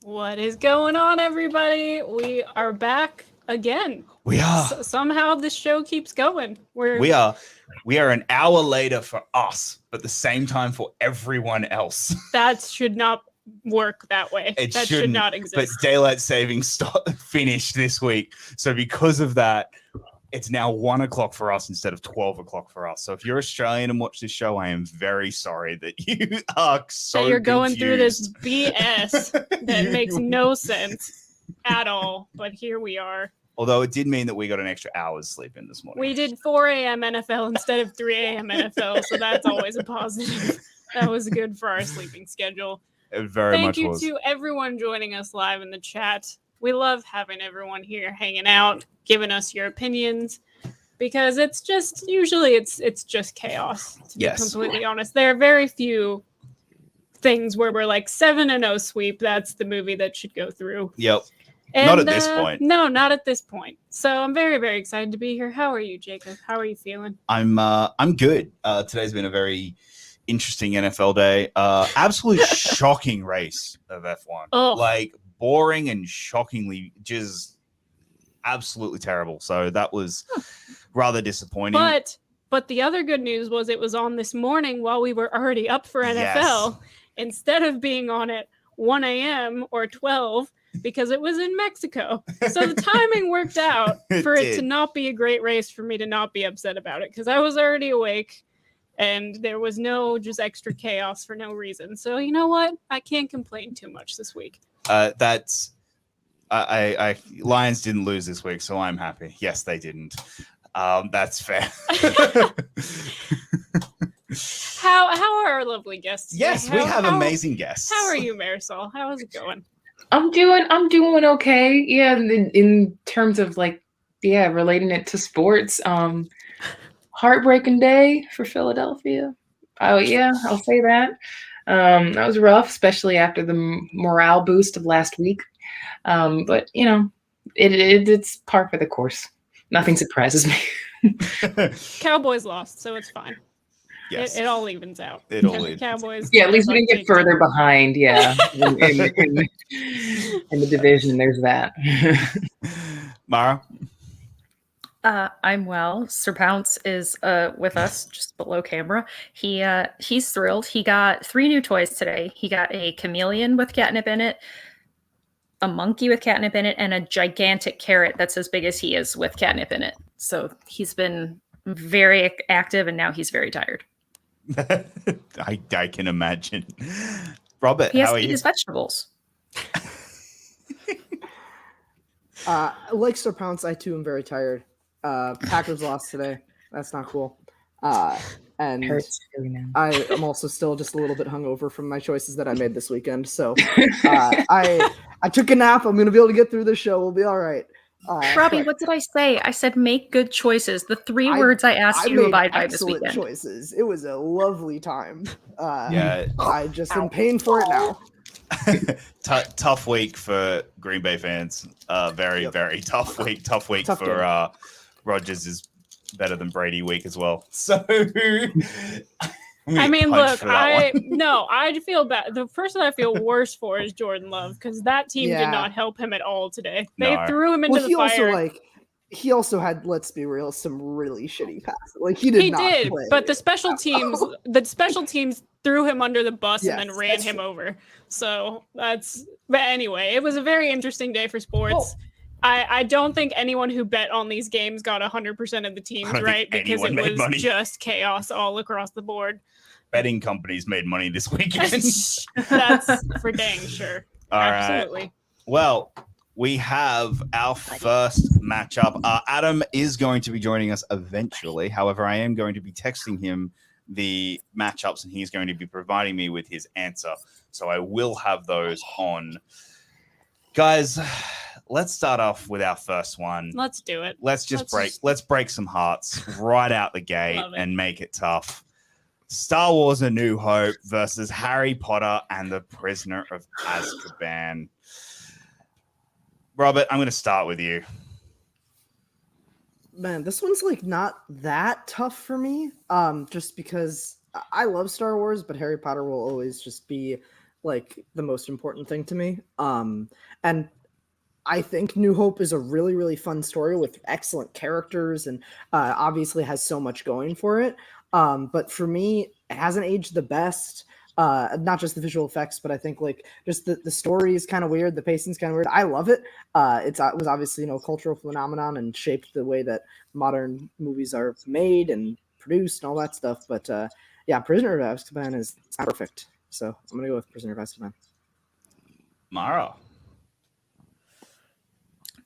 What is going on, everybody? We are back again. We are. Somehow this show keeps going. We are an hour later for us, but the same time for everyone else. That should not work that way. That should not exist. But daylight savings finished this week, so because of that, it's now 1 o'clock for us instead of 12 o'clock for us. So if you're Australian and watch this show, I am very sorry that you are so that you're going confused. through this BS that makes no sense at all. But here we are. Although it did mean that we got an extra hour's sleep in this morning. We did 4 a.m. NFL instead of 3 a.m. NFL, so that's always a positive. That was good for our sleeping schedule. It very much was. Thank you to everyone joining us live in the chat. We love having everyone here hanging out, giving us your opinions, because it's just usually it's just chaos, to be completely honest. There are very few things where we're like 7-0 sweep. That's the movie that should go through. Yep. And, not at this point. No, not at this point. So I'm very, very excited to be here. How are you, Jacob? How are you feeling? I'm good. Today's been a very interesting NFL day. Absolute shocking race of F1. Oh. Like boring and shockingly just absolutely terrible. So that was rather disappointing. But the other good news was it was on this morning while we were already up for NFL Yes. instead of being on at 1 a.m. or 12 because it was in Mexico. So the timing worked out for it to not be a great race for me to not be upset about it because I was already awake and there was no just extra chaos for no reason. So you know what? I can't complain too much this week. Lions didn't lose this week, so I'm happy. Yes, they didn't. That's fair. How are our lovely guests? Yes, we have amazing guests. How are you, Marisol? How is it going? I'm doing okay. Yeah, in terms of relating it to sports. Heartbreaking day for Philadelphia. Oh yeah, I'll say that. That was rough, especially after the morale boost of last week. But you know, it's par for the course. Nothing surprises me. Cowboys lost, so it's fine. Yes. It all evens out. It all evens. Cowboys. Yeah, at least we didn't get further behind. Yeah, in the division, there's that. Mara? I'm well. Sir Pounce is with us just below camera. He's thrilled. He got 3 new toys today. He got a chameleon with catnip in it, a monkey with catnip in it, and a gigantic carrot that's as big as he is with catnip in it. So he's been very active, and now he's very tired. I can imagine. Robert, he has how to are eat you? his vegetables. Like Sir Pounce, I too am very tired. Packers lost today. That's not cool. And Hurts. I am also still just a little bit hungover from my choices that I made this weekend. So I took a nap. I'm going to be able to get through this show. We'll be all right. Robbie, what did I say? I said make good choices. The 3 words I asked you to abide by this weekend. Choices. It was a lovely time. Yeah. I just am paying for it now. Tough week for Green Bay fans. Very tough week. Tough week Tough for Rodgers is better than Brady week as well. So I mean, look, I feel bad. The person I feel worse for is Jordan Love because that team did not help him at all today. They threw him into the fire. He also had, let's be real, some really shitty passes. Like he did play. But the special teams threw him under the bus and then ran him over. So but anyway, it was a very interesting day for sports. I don't think anyone who bet on these games got 100% of the teams right because it was just chaos all across the board. Betting companies made money this weekend. That's for dang sure. Absolutely. Right. Well, we have our first matchup. Adam is going to be joining us eventually. However, I am going to be texting him the matchups and he's going to be providing me with his answer. So I will have those on. Guys, let's start off with our first one. Let's do it. Let's break some hearts right out the gate and make it tough. Star Wars: A New Hope versus Harry Potter and the Prisoner of Azkaban. Robert, I'm going to start with you. Man, this one's not that tough for me. Just because I love Star Wars, but Harry Potter will always just be like the most important thing to me. And I think New Hope is a really, really fun story with excellent characters and obviously has so much going for it. But for me, it hasn't aged the best. Not just the visual effects, but I think like just the story is kind of weird. The pacing's kind of weird. I love it. It was obviously, a cultural phenomenon and shaped the way that modern movies are made and produced and all that stuff. But yeah, Prisoner of Azkaban is perfect. So I'm going to go with Prisoner of Azkaban. Mara.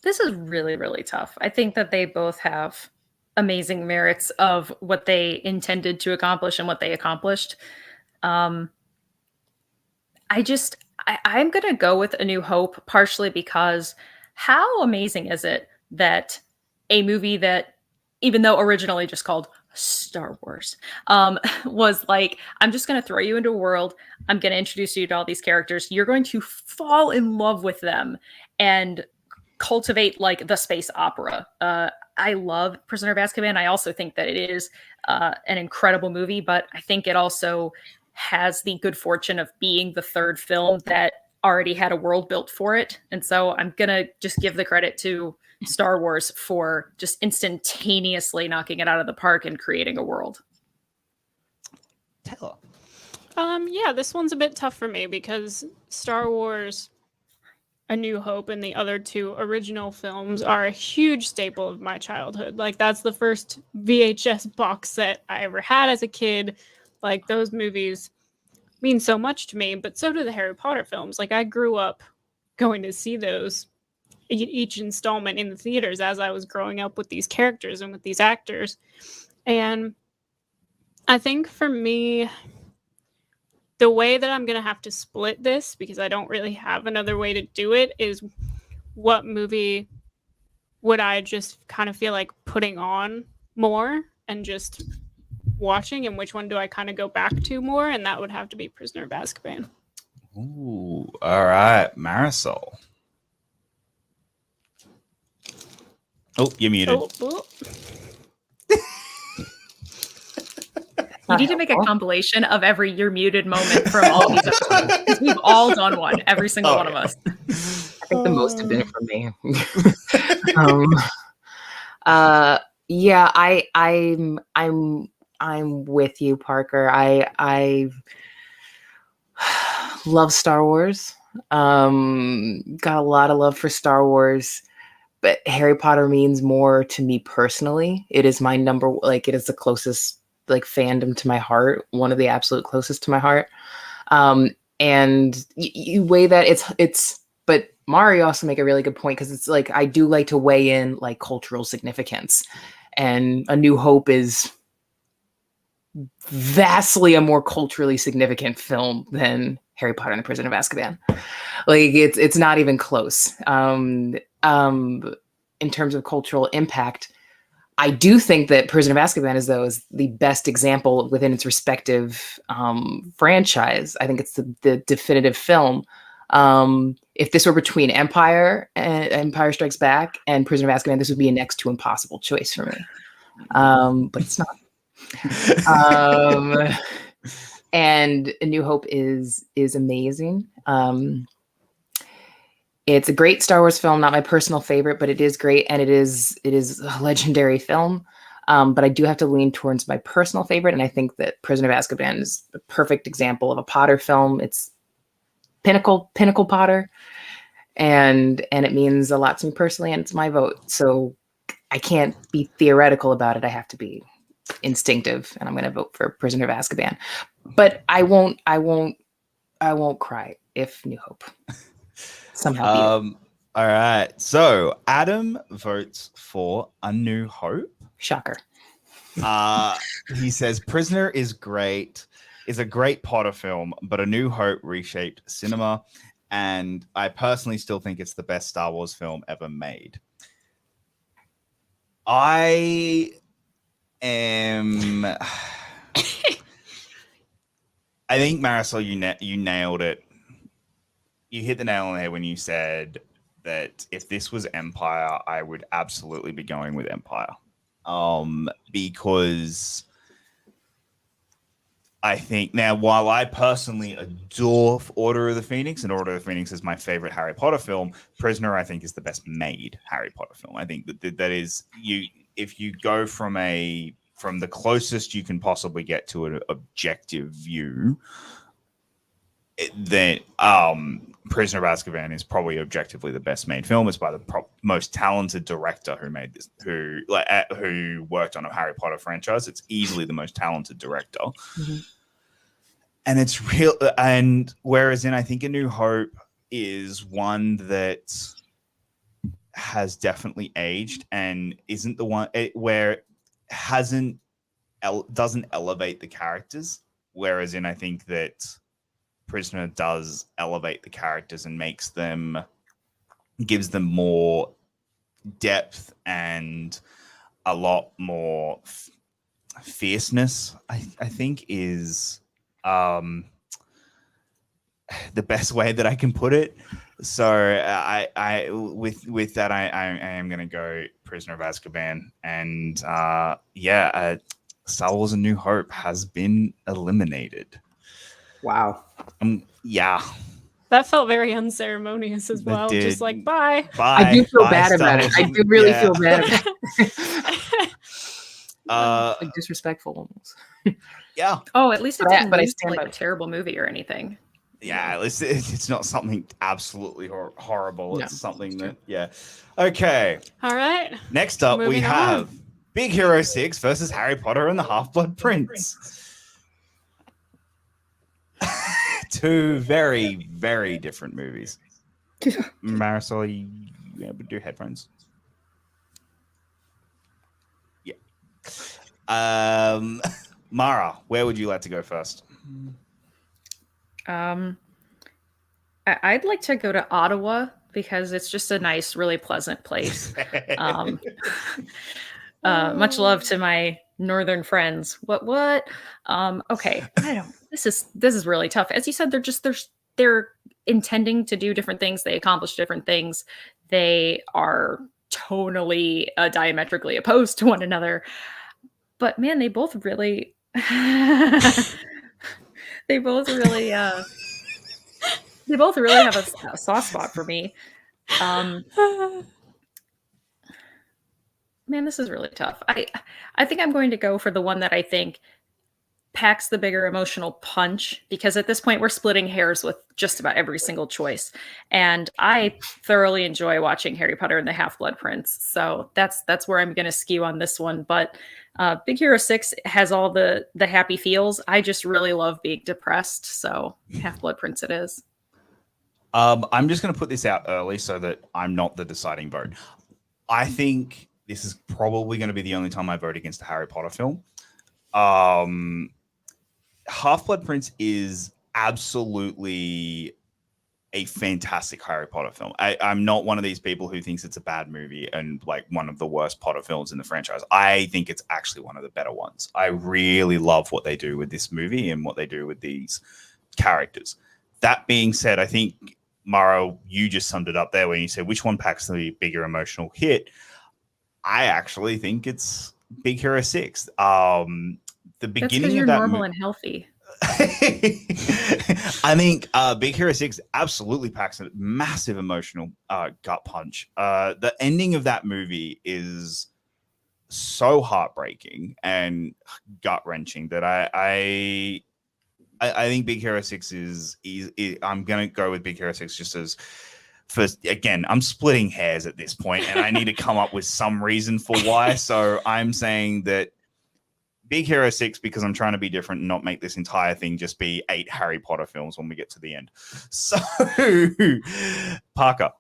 This is really, really tough. I think that they both have amazing merits of what they intended to accomplish and what they accomplished. I'm going to go with A New Hope, partially because how amazing is it that a movie that, even though originally just called Star Wars, was like, I'm just going to throw you into a world. I'm going to introduce you to all these characters. You're going to fall in love with them and cultivate like the space opera. I love Prisoner of Azkaban. I also think that it is an incredible movie, but I think it also has the good fortune of being the third film that already had a world built for it. And so I'm going to just give the credit to Star Wars for just instantaneously knocking it out of the park and creating a world. Taylor. Yeah, this one's a bit tough for me because Star Wars, A New Hope, and the other two original films are a huge staple of my childhood. Like, that's the first VHS box set I ever had as a kid. Like, those movies mean so much to me, but so do the Harry Potter films. Like, I grew up going to see those, each installment in the theaters as I was growing up with these characters and with these actors. And I think for me, the way that I'm going to have to split this, because I don't really have another way to do it, is what movie would I just kind of feel like putting on more and just watching, and which one do I kind of go back to more? And that would have to be Prisoner of Azkaban. Ooh, all right, Marisol. Oh, you're muted. Oh. You need to make a compilation of every "you're muted" moment from all these episodes, because we've all done one, every single one of us. I think the most have been from me. Yeah, I'm with you, Parker. I love Star Wars. Got a lot of love for Star Wars, but Harry Potter means more to me personally. It is my it is the closest fandom to my heart, one of the absolute closest to my heart. And you weigh that but Mari also make a really good point, because it's like, I do like to weigh in like cultural significance, and A New Hope is vastly a more culturally significant film than Harry Potter and the Prisoner of Azkaban. Like, it's not even close. In terms of cultural impact, I do think that Prisoner of Azkaban is the best example within its respective franchise. I think it's the definitive film. If this were between Empire Strikes Back and Prisoner of Azkaban, this would be a next to impossible choice for me. But it's not. And A New Hope is amazing. It's a great Star Wars film, not my personal favorite, but it is great, and it is a legendary film. But I do have to lean towards my personal favorite, and I think that Prisoner of Azkaban is a perfect example of a Potter film. It's pinnacle Potter, and it means a lot to me personally, and it's my vote. So I can't be theoretical about it. I have to be instinctive, and I'm going to vote for Prisoner of Azkaban. But I won't cry if New Hope somehow. All right. So Adam votes for A New Hope. Shocker. He says Prisoner is a great Potter film, but A New Hope reshaped cinema, and I personally still think it's the best Star Wars film ever made. I think, Marisol, you nailed it. You hit the nail on the head when you said that if this was Empire, I would absolutely be going with Empire. Because I think now, while I personally adore Order of the Phoenix, and Order of the Phoenix is my favorite Harry Potter film, Prisoner I think is the best made Harry Potter film. I think that is you. If you go from the closest you can possibly get to an objective view, then Prisoner of Azkaban is probably objectively the best made film. It's by the most talented director who made this, who worked on a Harry Potter franchise. It's easily the most talented director. Mm-hmm. And it's real. And whereas I think A New Hope is one that has definitely aged and isn't the one where it doesn't elevate the characters. Whereas I think that Prisoner does elevate the characters and gives them more depth and a lot more fierceness. I think is the best way that I can put it. So I with that I am going to go Prisoner of Azkaban, and Star Wars: A New Hope has been eliminated. Wow. Yeah. That felt very unceremonious as well. Just like, bye. I do feel bad about it. I do really feel bad about it. Like disrespectful almost. Yeah. Oh, at least it didn't but lead to like a terrible movie or anything. Yeah, at least it's not something absolutely horrible. No, it's something that, yeah. Okay. All right. Next up, Moving we have Big Hero 6 versus Harry Potter and the Half-Blood Prince. Two very, very different movies. Marisol, you able to do headphones? Yeah. Mara, where would you like to go first? I'd like to go to Ottawa because it's just a nice, really pleasant place. Much love to my northern friends. What? Okay. This is really tough. As you said, they're intending to do different things. They accomplish different things. They are tonally diametrically opposed to one another. But man, they both really they both really have a soft spot for me. Man, this is really tough. I think I'm going to go for the one that I think packs the bigger emotional punch, because at this point we're splitting hairs with just about every single choice. And I thoroughly enjoy watching Harry Potter and the Half-Blood Prince. So that's where I'm going to skew on this one. But Big Hero 6 has all the happy feels. I just really love being depressed. So Half-Blood Prince it is. I'm just going to put this out early so that I'm not the deciding vote. I think this is probably going to be the only time I vote against a Harry Potter film. Half-Blood Prince is absolutely a fantastic Harry Potter film. I'm not one of these people who thinks it's a bad movie and like one of the worst Potter films in the franchise. I think it's actually one of the better ones. I really love what they do with this movie and what they do with these characters. That being said, I think, Mara, you just summed it up there when you said which one packs the bigger emotional hit. I actually think it's Big Hero 6. The beginning of you're that normal and healthy. I think Big Hero 6 absolutely packs a massive emotional gut punch. The ending of that movie is so heartbreaking and gut wrenching that I think Big Hero 6 is I'm gonna go with Big Hero 6 just as. First, again, I'm splitting hairs at this point, and I need to come up with some reason for why. So I'm saying that Big Hero 6, because I'm trying to be different and not make this entire thing just be 8 Harry Potter films when we get to the end. So, Parker.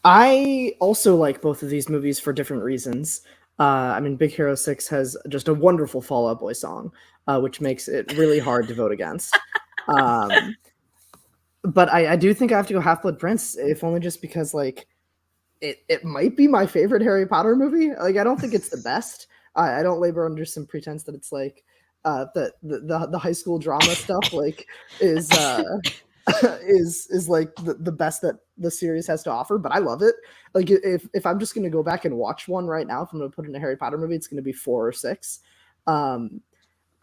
I also like both of these movies for different reasons. I mean, Big Hero 6 has just a wonderful Fall Out Boy song, which makes it really hard to vote against. But I do think I have to go Half-Blood Prince, if only just because like it might be my favorite Harry Potter movie. Like I don't think it's the best. I don't labor under some pretense that it's like the high school drama stuff like is like the best that the series has to offer, but I love it. Like if I'm just gonna go back and watch one right now, if I'm gonna put in a Harry Potter movie, it's gonna be 4 or 6.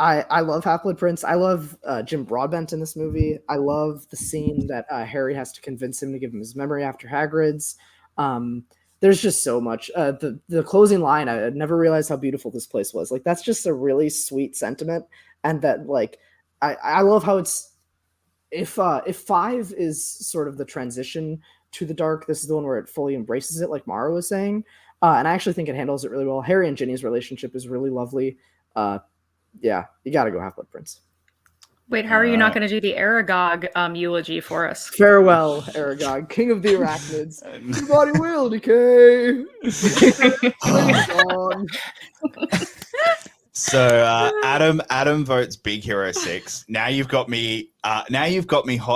I love Half-Blood Prince. I love Jim Broadbent in this movie. I love the scene that Harry has to convince him to give him his memory after Hagrid's. There's just so much. The closing line, I never realized how beautiful this place was. Like, that's just a really sweet sentiment. And that, like, I love how it's, if 5 is sort of the transition to the dark, this is the one where it fully embraces it, like Mara was saying. And I actually think it handles it really well. Harry and Ginny's relationship is really lovely. Yeah, you got to go Half-Blood Prince. Wait, how are you not going to do the Aragog eulogy for us? Farewell, Aragog, king of the arachnids. Your body will decay. So Adam votes Big Hero 6. Now you've got me hot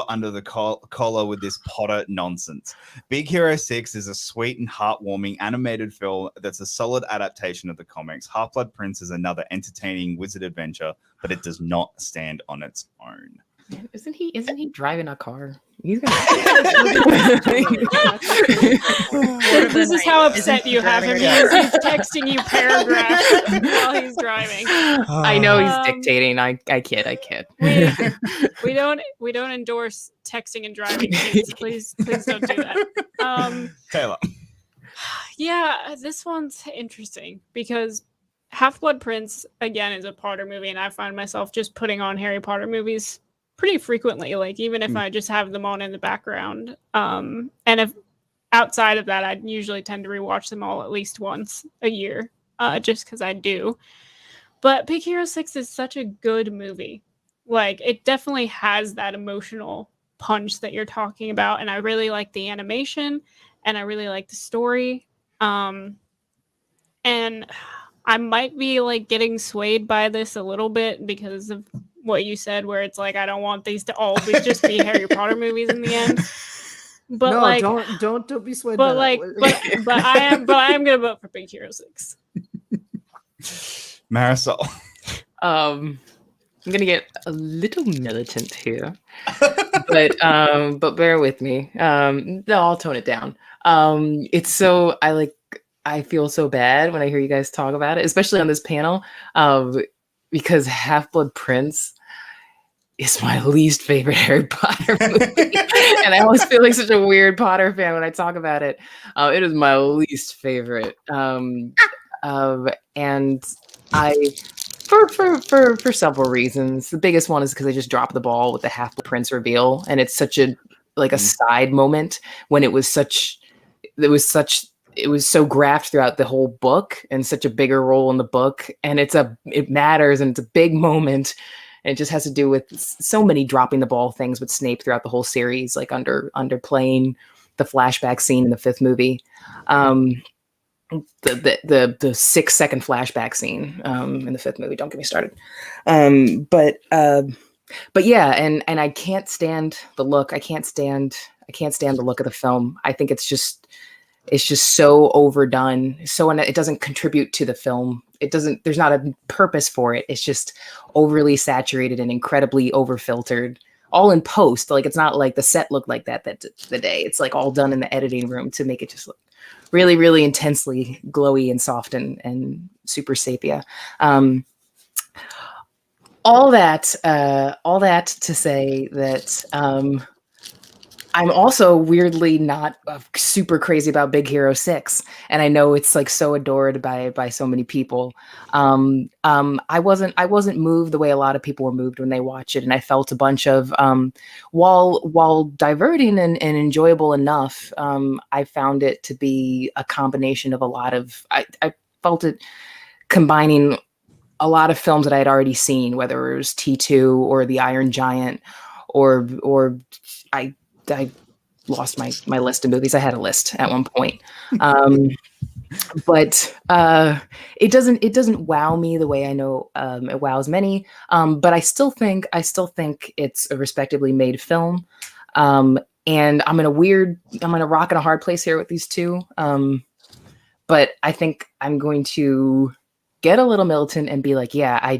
under the collar with this Potter nonsense. Big Hero 6 is a sweet and heartwarming animated film that's a solid adaptation of the comics. Half-Blood Prince is another entertaining wizard adventure, but it does not stand on its own. Isn't he driving a car? He's gonna. This is how upset you have him. He's texting you paragraphs while he's driving. I know he's dictating. I kid. We don't endorse texting and driving. Please don't do that. Taylor. Yeah, this one's interesting because Half-Blood Prince again is a Potter movie, and I find myself just putting on Harry Potter movies pretty frequently, like even if I just have them on in the background. And if outside of that, I usually tend to rewatch them all at least once a year, just because I do. But Big Hero 6 is such a good movie. Like, it definitely has that emotional punch that you're talking about, and I really like the animation, and I really like the story. And I might be like getting swayed by this a little bit because of what you said, where it's like I don't want these to all just be Harry Potter movies in the end. But no, like, don't be swayed. But by like, that. but I am gonna vote for Big Hero 6. Marisol. I'm gonna get a little militant here, but bear with me. No, I'll tone it down. It's so I feel so bad when I hear you guys talk about it, especially on this panel, because Half-Blood Prince is my least favorite Harry Potter movie. And I always feel like such a weird Potter fan when I talk about it. It is my least favorite. And I, for several reasons, the biggest one is because I just dropped the ball with the Half-Blood Prince reveal. And it's such a side moment when it was so graphed throughout the whole book and such a bigger role in the book. And it matters and it's a big moment. And it just has to do with so many dropping the ball things with Snape throughout the whole series, like underplaying the flashback scene in the 5th movie. The 6-second flashback scene in the 5th movie. Don't get me started. But yeah, and I can't stand the look. I can't stand the look of the film. I think it's just so overdone. So it doesn't contribute to the film. There's not a purpose for it. It's just overly saturated and incredibly over-filtered, all in post. Like, it's not like the set looked like that the day. It's like all done in the editing room to make it just look really, really intensely glowy and soft and super sepia. All that to say that I'm also weirdly not super crazy about Big Hero 6, and I know it's like so adored by so many people. I wasn't moved the way a lot of people were moved when they watch it, and I felt a bunch of while diverting and enjoyable enough. I found it to be a combination of a lot of. I felt it combining a lot of films that I had already seen, whether it was T2 or The Iron Giant, or I lost my list of movies. I had a list at one point. But it doesn't wow me the way I know it wows many. But I still think it's a respectably made film. And I'm in a rock and a hard place here with these two. But I think I'm going to get a little militant and be like, yeah,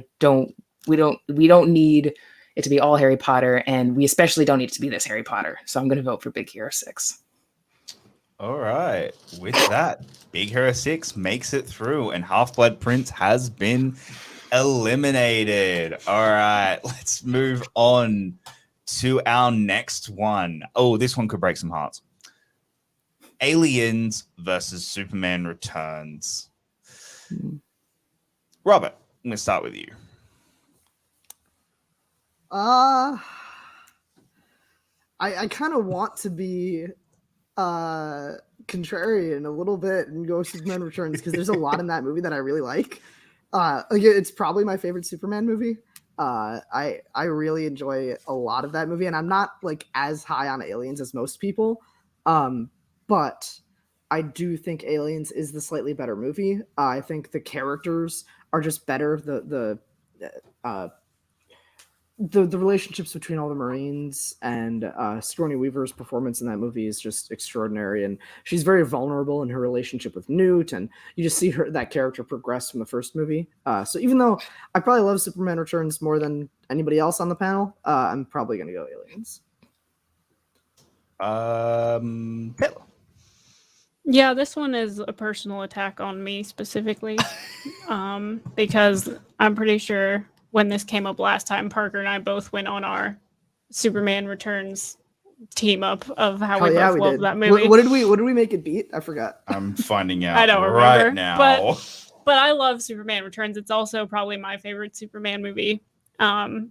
we don't need it to be all Harry Potter, and we especially don't need it to be this Harry Potter. So I'm going to vote for Big Hero 6. All right. With that, Big Hero 6 makes it through, and Half-Blood Prince has been eliminated. All right. Let's move on to our next one. Oh, this one could break some hearts. Aliens versus Superman Returns. Robert, I'm going to start with you. I kind of want to be contrarian a little bit and go Superman Returns because there's a lot in that movie that I really like. It's probably my favorite Superman movie. I really enjoy a lot of that movie, and I'm not like as high on Aliens as most people, but I do think Aliens is the slightly better movie. I think the characters are just better. The relationships between all the Marines and Sigourney Weaver's performance in that movie is just extraordinary, and she's very vulnerable in her relationship with Newt, and you just see that character progress from the first movie. So even though I probably love Superman Returns more than anybody else on the panel, I'm probably going to go Aliens. Hitler. Yeah, this one is a personal attack on me specifically, because I'm pretty sure when this came up last time, Parker and I both went on our Superman Returns team up of how we both loved that movie. What did we make it beat? I forgot. I'm finding out I don't right remember, now. But I love Superman Returns. It's also probably my favorite Superman movie. And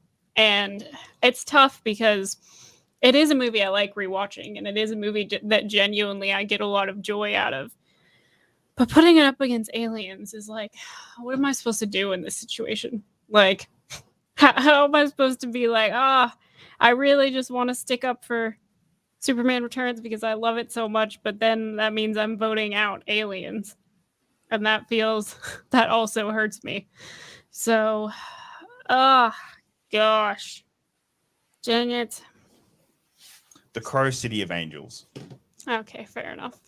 it's tough because it is a movie I like rewatching, and it is a movie that genuinely I get a lot of joy out of. But putting it up against Aliens is like, what am I supposed to do in this situation? Like, how am I supposed to be like, I really just want to stick up for Superman Returns because I love it so much, but then that means I'm voting out Aliens. And that also hurts me. So, gosh. Dang it. The Crow City of Angels. Okay, fair enough.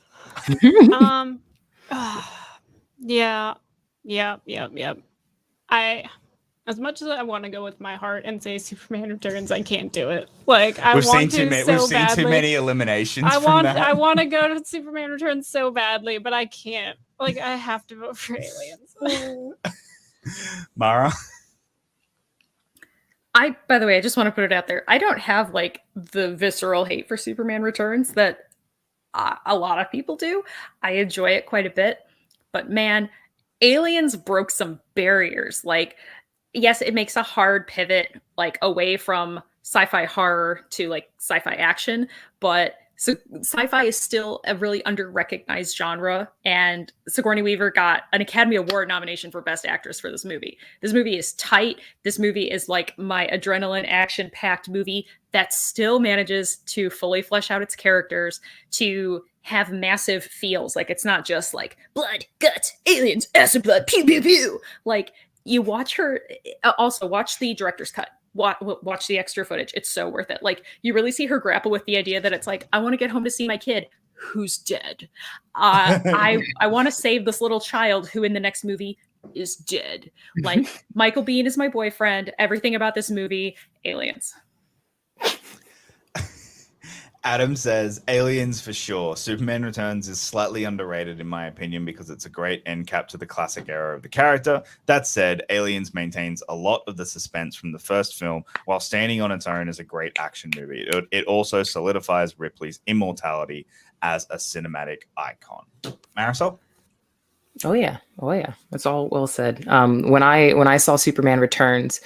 Yeah. As much as I want to go with my heart and say Superman Returns, I can't do it. Like We've seen too many eliminations. I want to go to Superman Returns so badly, but I can't. Like I have to vote for Aliens. Mara. By the way, I just want to put it out there. I don't have like the visceral hate for Superman Returns that a lot of people do. I enjoy it quite a bit, but man, Aliens broke some barriers. Like, yes, it makes a hard pivot, like away from sci-fi horror to like sci-fi action, but so sci-fi is still a really under-recognized genre, and Sigourney Weaver got an Academy Award nomination for Best Actress for this movie. This movie is tight. This movie is like my adrenaline action-packed movie that still manages to fully flesh out its characters, to have massive feels. Like, it's not just like blood, guts, aliens, acid blood, pew, pew, pew. Like, you watch her, also watch the director's cut. Watch the extra footage. It's so worth it. Like, you really see her grapple with the idea that it's like, I want to get home to see my kid who's dead. I want to save this little child who in the next movie is dead. Like, Michael Biehn is my boyfriend. Everything about this movie, Aliens. Adam says Aliens for sure. Superman Returns is slightly underrated in my opinion because it's a great end cap to the classic era of the character. That said, Aliens maintains a lot of the suspense from the first film while standing on its own as a great action movie. It also solidifies Ripley's immortality as a cinematic icon. Marisol? Oh yeah. That's all well said. When I saw Superman Returns,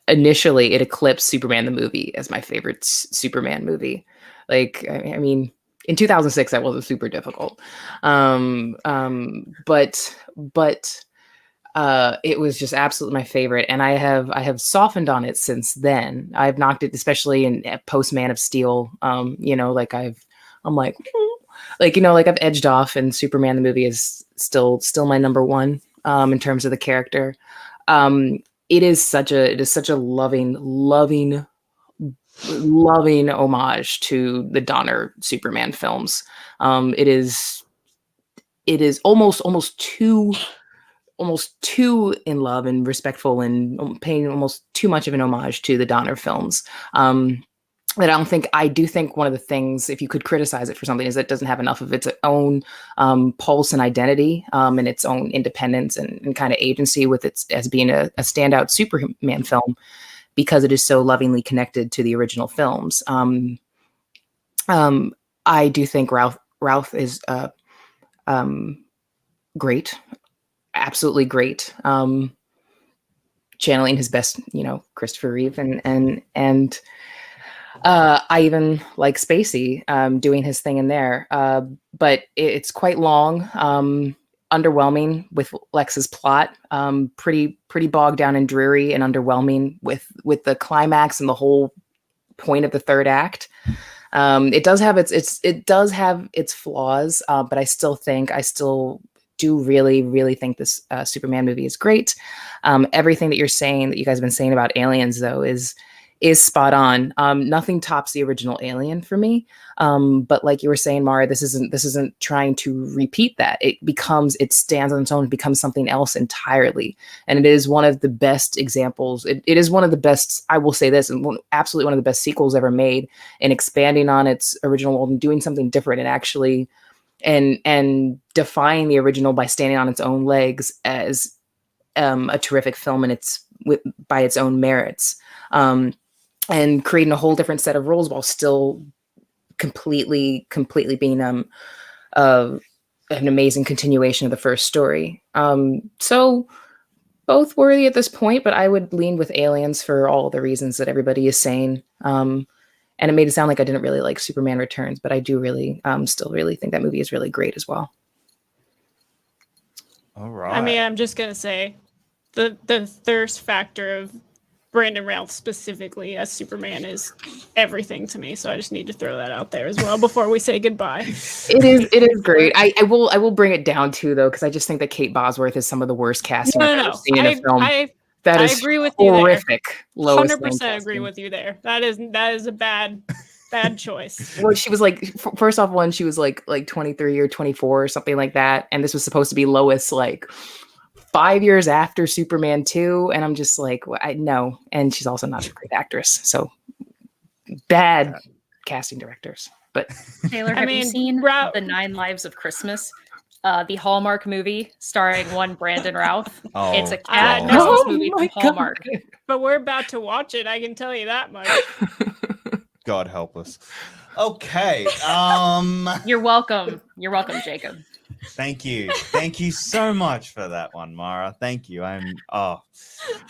Initially, it eclipsed Superman the movie as my favorite Superman movie. Like, I mean, in 2006, that wasn't super difficult. But it was just absolutely my favorite, and I have softened on it since then. I've knocked it, especially in post Man of Steel. I've edged off, and Superman the movie is still my number one in terms of the character. It is such a loving homage to the Donner Superman films. It is almost too in love and respectful and paying almost too much of an homage to the Donner films. that I do think one of the things, if you could criticize it for something, is that it doesn't have enough of its own pulse and identity, and its own independence and kind of agency with its as being a standout Superman film, because it is so lovingly connected to the original films. I do think Ralph is great, absolutely great, channeling his best, Christopher Reeve, and I even like Spacey doing his thing in there, but it's quite long, underwhelming with Lex's plot, pretty bogged down and dreary, and underwhelming with the climax and the whole point of the third act. It does have its flaws, but I still do really think this Superman movie is great. Everything that you guys have been saying about Aliens, though, is spot on. Nothing tops the original Alien for me. But like you were saying, Mara, this isn't trying to repeat that. It stands on its own, it becomes something else entirely. And it is one of the best examples. It is one of the best, I will say this, and absolutely one of the best sequels ever made, in expanding on its original world and doing something different, and actually and defying the original by standing on its own legs as a terrific film by its own merits. And creating a whole different set of rules while still completely being an amazing continuation of the first story. So both worthy at this point, but I would lean with Aliens for all the reasons that everybody is saying. And it made it sound like I didn't really like Superman Returns, but I do really still really think that movie is really great as well. All right. I mean, I'm just gonna say the thirst factor of Brandon Routh specifically as Superman is everything to me, so I just need to throw that out there as well before we say goodbye. It is great. I will bring it down too, though, because I just think that Kate Bosworth is some of the worst casting I've ever seen in a film. I agree with you. Horrific. 100% agree with you there. That is a bad choice. Well, she was like, first off, she was like 23 or 24 or something like that, and this was supposed to be Lois like 5 years after Superman 2, and I'm just like, no. And she's also not a great actress, so bad casting directors. But Taylor, have you seen The 9 Lives of Christmas? The Hallmark movie starring one Brandon Routh. It's a cat Christmas movie from Hallmark. But we're about to watch it, I can tell you that much. God help us. Okay. You're welcome. You're welcome, Jacob. Thank you so much for that one, Mara. Thank you. I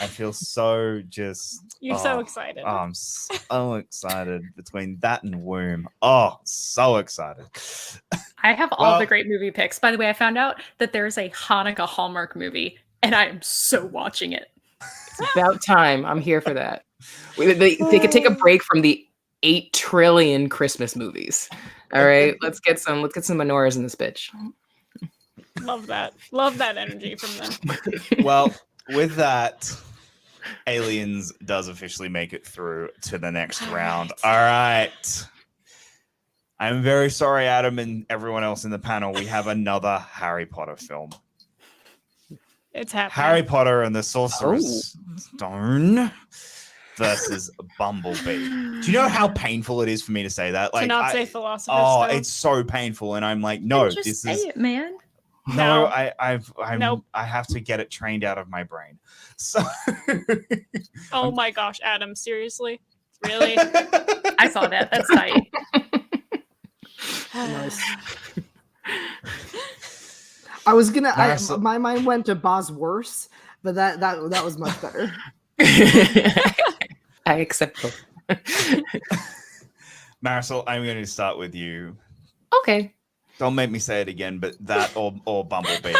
feel so you're so excited. I'm so excited between that and Womb. Oh, so excited. I have all the great movie picks. By the way, I found out that there's a Hanukkah Hallmark movie, and I am so watching it. It's about time. I'm here for that. They could take a break from the 8 trillion Christmas movies. All right, let's get some menorahs in this bitch. Love that energy from them. Well, with that, Aliens does officially make it through to the next round. All right. I'm very sorry, Adam and everyone else in the panel. We have another Harry Potter film. It's happening. Harry Potter and the Sorcerer's Stone versus Bumblebee. Do you know how painful it is for me to say that? Like, to not say Philosopher's Stone? It's so painful, and I'm like, no, just say it, man. No, nope. I have to get it trained out of my brain. So, oh my gosh, Adam, seriously, really? I saw that. That's tight. Nice. I was gonna. My mind went to Bosworth, but that was much better. I accept both. Marisol, I'm going to start with you. Okay. Don't make me say it again, but that or Bumblebee.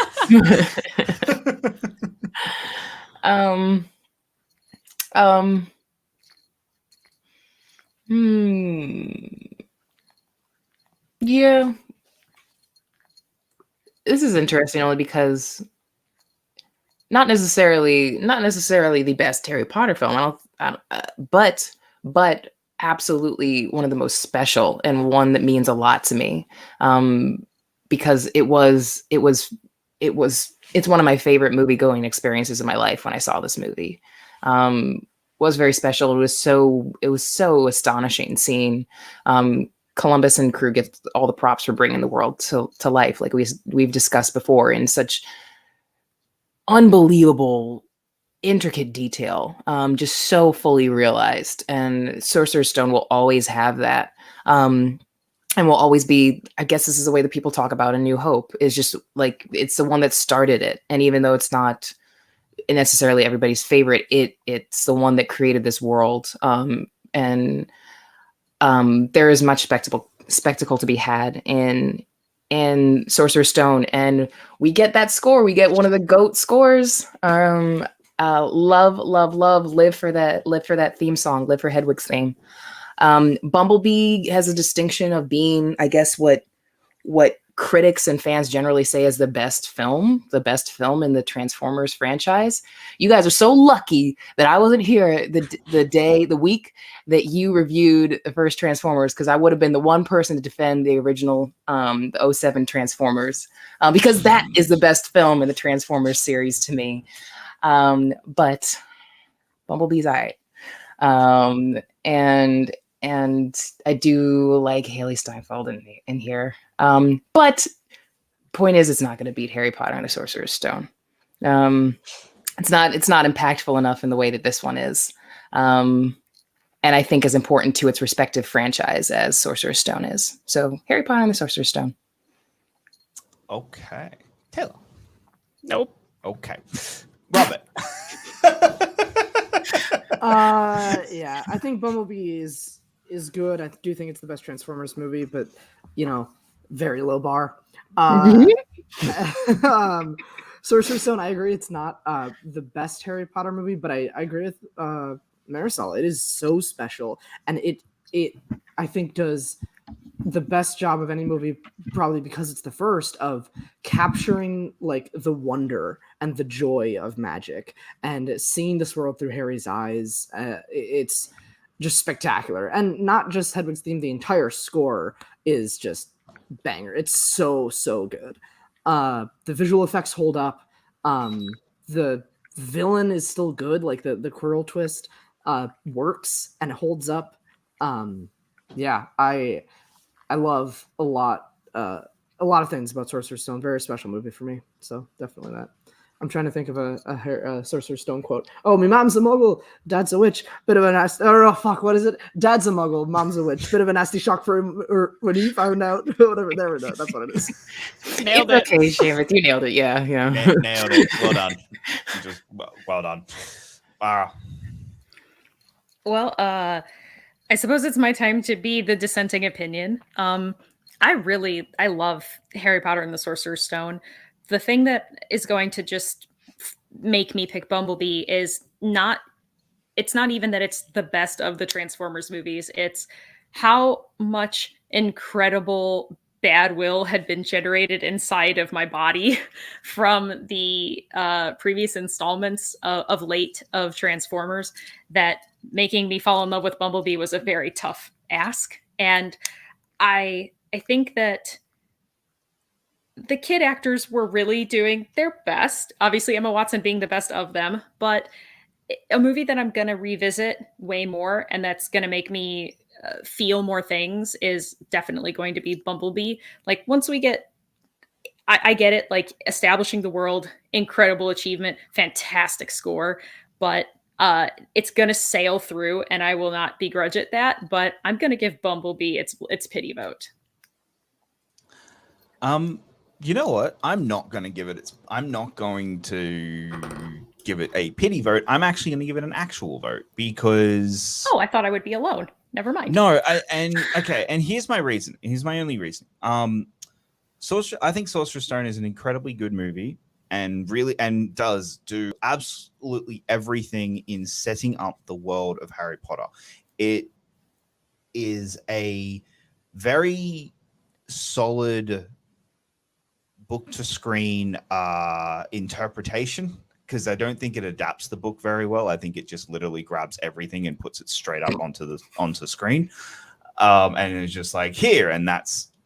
Yeah. This is interesting only because not necessarily the best Harry Potter film. But absolutely one of the most special and one that means a lot to me, because it's one of my favorite movie going experiences in my life when I saw this movie. was very special. It was so astonishing seeing Columbus and crew get all the props for bringing the world to life, like we've discussed before, in such unbelievable, intricate detail, just so fully realized. And Sorcerer's Stone will always have that, and will always be, I guess this is the way that people talk about A New Hope, is just like, it's the one that started it. And even though it's not necessarily everybody's favorite, it's the one that created this world. And there is much spectacle to be had in Sorcerer's Stone, and we get that score. We get one of the GOAT scores. Love, live for that theme song, live for Hedwig's theme. Bumblebee has a distinction of being, I guess, what critics and fans generally say is the best film in the Transformers franchise. You guys are so lucky that I wasn't here the week that you reviewed the first Transformers, because I would have been the one person to defend the original, the 07 Transformers, because that is the best film in the Transformers series to me. But Bumblebee's all right. And I do like Haley Steinfeld in here. But point is, it's not going to beat Harry Potter and the Sorcerer's Stone. It's not impactful enough in the way that this one is. And I think as important to its respective franchise as Sorcerer's Stone is. So Harry Potter and the Sorcerer's Stone. Okay. Taylor. Nope. Okay. Robert. Yeah, I think Bumblebee is good. I do think it's the best Transformers movie, but very low bar. Sorcerer's Stone, I agree, it's not the best Harry Potter movie, but I agree with Marisol. It is so special, and it I think does the best job of any movie, probably because it's the first, of capturing like the wonder and the joy of magic and seeing this world through Harry's eyes. It's just spectacular, and not just Hedwig's theme. The entire score is just banger. It's so good. The visual effects hold up. The villain is still good. Like the Quirrell twist works and holds up. Yeah, I love a lot of things about Sorcerer's Stone. Very special movie for me. So definitely that. I'm trying to think of a Sorcerer's Stone quote. Oh, my mom's a muggle, dad's a witch. Bit of a nasty. Oh fuck, what is it? Dad's a muggle, mom's a witch. Bit of a nasty shock for him, or when he found out. Whatever. There we go. That's what it is. Nailed It's it. okay, Shamit. You nailed it. Yeah. Nailed it. Well done. Well done. Wow. Well, I suppose it's my time to be the dissenting opinion. I love Harry Potter and the Sorcerer's Stone. The thing that is going to just make me pick Bumblebee is it's not even that it's the best of the Transformers movies. It's how much incredible bad will had been generated inside of my body from the previous installments of late of Transformers, that making me fall in love with Bumblebee was a very tough ask. And I think that the kid actors were really doing their best. Obviously, Emma Watson being the best of them, but a movie that I'm going to revisit way more and that's going to make me feel more things is definitely going to be Bumblebee. Like, once we get, I get it, like, establishing the world, incredible achievement, fantastic score, but it's going to sail through, and I will not begrudge it that, but I'm going to give Bumblebee its pity vote. You know what? I'm not going to give it a pity vote. I'm actually going to give it an actual vote, because Oh, I thought I would be alone. Never mind. No, and here's my reason. Here's my only reason. I think Sorcerer's Stone is an incredibly good movie, and does do absolutely everything in setting up the world of Harry Potter. It is a very solid book to screen interpretation, because I don't think it adapts the book very well. I think it just literally grabs everything and puts it straight up onto screen, and it's just like, here, and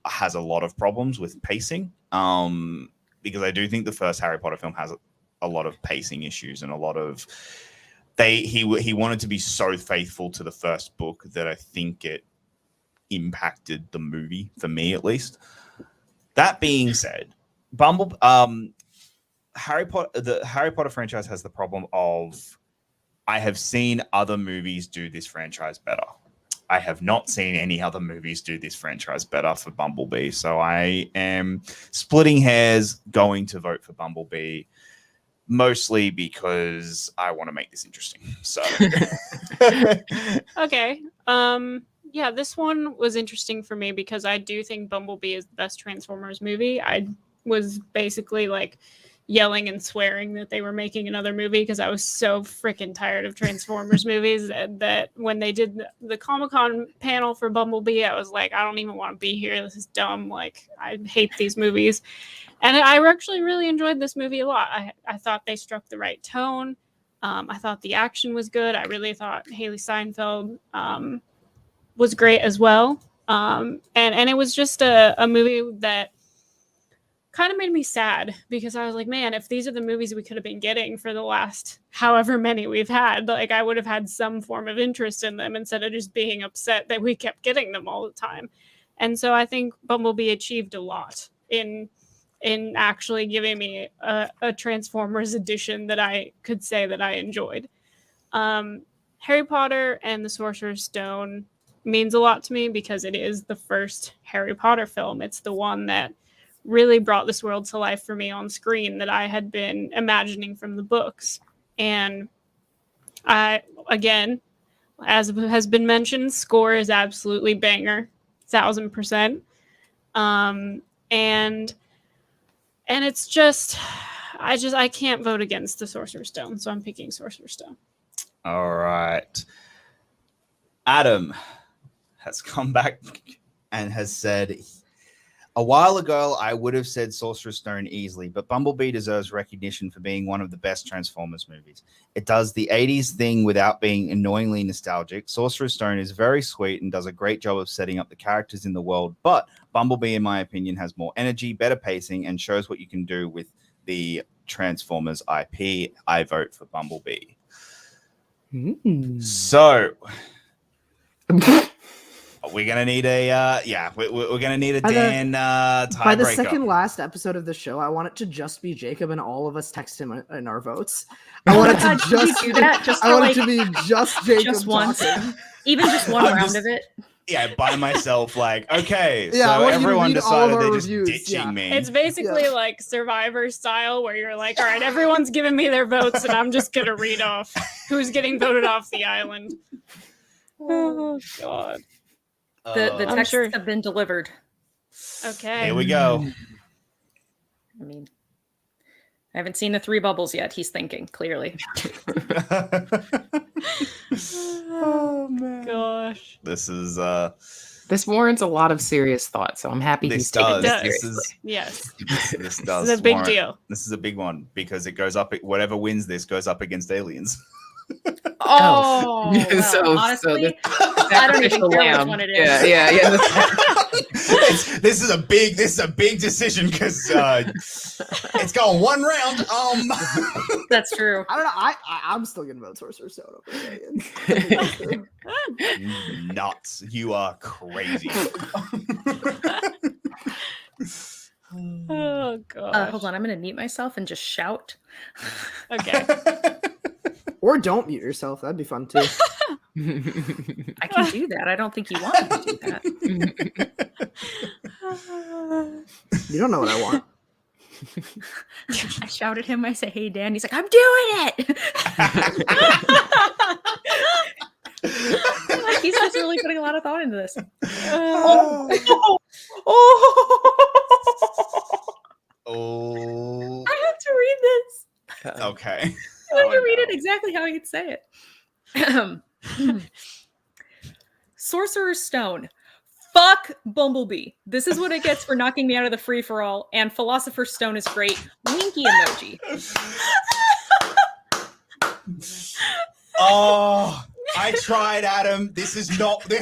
has a lot of problems with pacing, because I do think the first Harry Potter film has a lot of pacing issues and a lot of he wanted to be so faithful to the first book that I think it impacted the movie, for me at least. That being said, the Harry Potter franchise has the problem of, I have seen other movies do this franchise better. I have not seen any other movies do this franchise better for Bumblebee. So I am splitting hairs, going to vote for Bumblebee, mostly because I want to make this interesting. So Okay. Yeah, this one was interesting for me because I do think Bumblebee is the best Transformers movie. I was basically like yelling and swearing that they were making another movie because I was so freaking tired of Transformers movies that when they did the Comic-Con panel for Bumblebee, I was like, I don't even want to be here. This is dumb. Like, I hate these movies. And I actually really enjoyed this movie a lot. I thought they struck the right tone. I thought the action was good. I really thought Haley Steinfeld was great as well. And it was just a movie that kind of made me sad because I was like, man, if these are the movies we could have been getting for the last however many we've had, like I would have had some form of interest in them instead of just being upset that we kept getting them all the time. And so I think Bumblebee achieved a lot in actually giving me a Transformers edition that I could say that I enjoyed. Harry Potter and the Sorcerer's Stone means a lot to me because it is the first Harry Potter film. It's the one that really brought this world to life for me on screen that I had been imagining from the books. And I, again, as has been mentioned, score is absolutely banger, 1000%. And it's just, I can't vote against the Sorcerer's Stone, so I'm picking Sorcerer's Stone. all right. Adam has come back and has said, a while ago, I would have said Sorcerer's Stone easily, but Bumblebee deserves recognition for being one of the best Transformers movies. It does the 80s thing without being annoyingly nostalgic. Sorcerer's Stone is very sweet and does a great job of setting up the characters in the world, but Bumblebee, in my opinion, has more energy, better pacing, and shows what you can do with the Transformers IP. I vote for Bumblebee. So... we're gonna need we're gonna need a Dan tiebreaker. By the second last episode of the show, I want it to just be Jacob and all of us text him in our votes. I want it to just do that just I for, want it to be just Jacob just once, talking. even just one round of it. Yeah, by myself, like, okay, Yeah, I so want you to everyone read all of decided our they're just reviews, ditching me. It's basically like Survivor style where you're like, all right, everyone's giving me their votes and I'm just going to read off who's getting voted off the island. Oh, God. The texts have been delivered. Okay. Here we go. I mean, I haven't seen the 3 bubbles yet. He's thinking, clearly. Oh, man. Gosh. This is This warrants a lot of serious thought, so I'm happy he's taking this This seriously. Yes. this does. This is a big warrant- deal. This is a big one because it goes up. Whatever wins this goes up against aliens. Oh, Yeah, well, so honestly, I don't even sacrificial care which lamb. one it is. Yeah. This is a big decision because it's going one round. That's true. I don't know. I'm still gonna vote Sorcerer's Stone over Aliens. Nuts! You are crazy. Oh, God. Hold on, I'm going to mute myself and just shout. Okay. Or don't mute yourself. That'd be fun too. I can do that. I don't think you want me to do that. You don't know what I want. I shout at him. I say, "Hey, Dan." He's like, "I'm doing it." He's just really putting a lot of thought into this. Oh. I have to read this. Okay. I have to read it exactly how he'd say it. Sorcerer's Stone. Fuck Bumblebee. This is what it gets for knocking me out of the free-for-all, and Philosopher's Stone is great. Winky emoji. Oh, I tried, Adam. This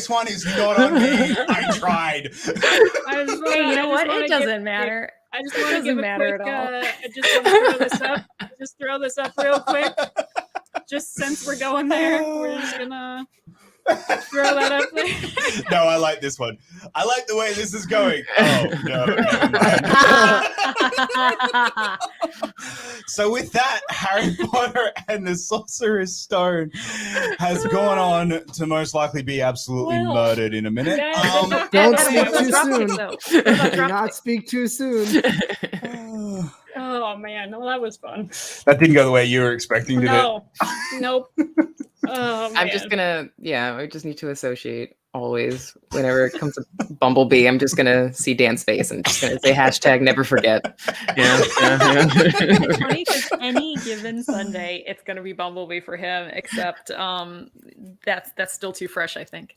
one is not on me. I tried. Hey, you know what? It doesn't matter. I just want to Doesn't give a matter quick, at all. I just want to throw this up. Just throw this up real quick. Just since we're going there, we're just gonna throw that up there. No, I like this one. I like the way this is going. Oh, no, never mind. So with that, Harry Potter and the Sorcerer's Stone has gone on to most likely be absolutely murdered in a minute. Don't speak too Dropkick, soon. though. Do not speak too soon. Oh man, well, that was fun. That didn't go the way you were expecting, did it? No, nope. Oh, I'm just gonna, I just need to associate always whenever it comes to Bumblebee. I'm just gonna see Dan's face and just gonna say hashtag never forget. It's funny because any given Sunday, it's gonna be Bumblebee for him. Except that's still too fresh, I think.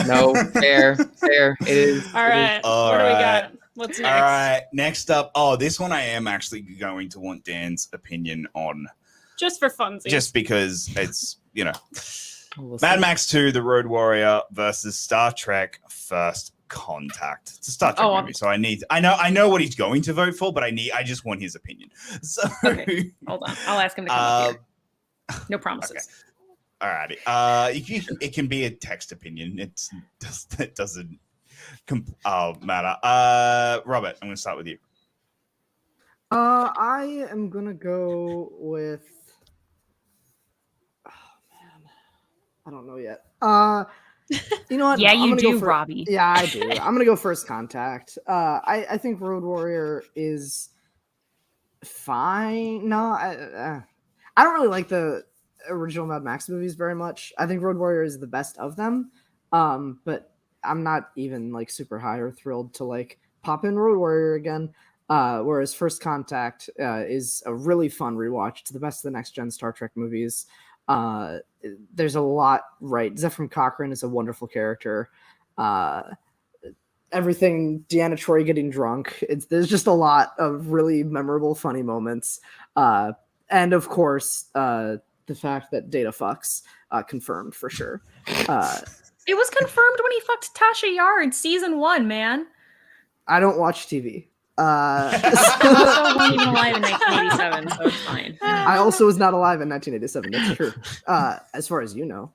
No, fair. It is. All right, what do we got? What's next? All right, next up. Oh, this one I am actually going to want Dan's opinion on. Just for funsies. Just because it's, We'll Mad see. Max 2, The Road Warrior versus Star Trek First Contact. It's a Star Trek movie, so I know what he's going to vote for, but I just want his opinion. So Okay. Hold on, I'll ask him to come up here. No promises. Okay. Alrighty. It can be a text opinion. It doesn't matter. Robert, I'm going to start with you. I am gonna go with. Oh man, I don't know yet. You know what? Yeah, I'm you gonna go do, for- Robbie. Yeah, I do. I'm gonna go First Contact. I think Road Warrior is fine. No, I don't really like the original Mad Max movies very much. I think Road Warrior is the best of them. But I'm not even like super high or thrilled to like pop in Road Warrior again. Whereas First Contact is a really fun rewatch. It's the best of the next gen Star Trek movies. There's a lot right. Zephyr Cochrane is a wonderful character. Everything, Deanna Troi getting drunk. There's just a lot of really memorable, funny moments. And of course, the fact that Data fucks, confirmed for sure. It was confirmed when he fucked Tasha Yar in season 1, man. I don't watch TV. He also wasn't even alive in 1987, so it's fine. I also was not alive in 1987. That's true. As far as you know.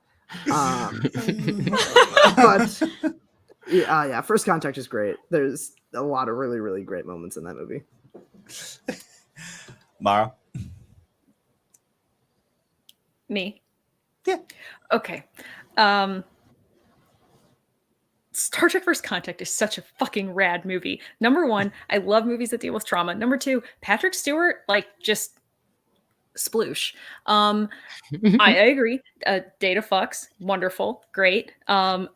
But yeah, First Contact is great. There's a lot of really, really great moments in that movie. Mara? Me? Yeah. Okay. Star Trek First Contact is such a fucking rad movie. Number one, I love movies that deal with trauma. Number two, Patrick Stewart, just sploosh. I agree. Data fucks, wonderful, great. Man,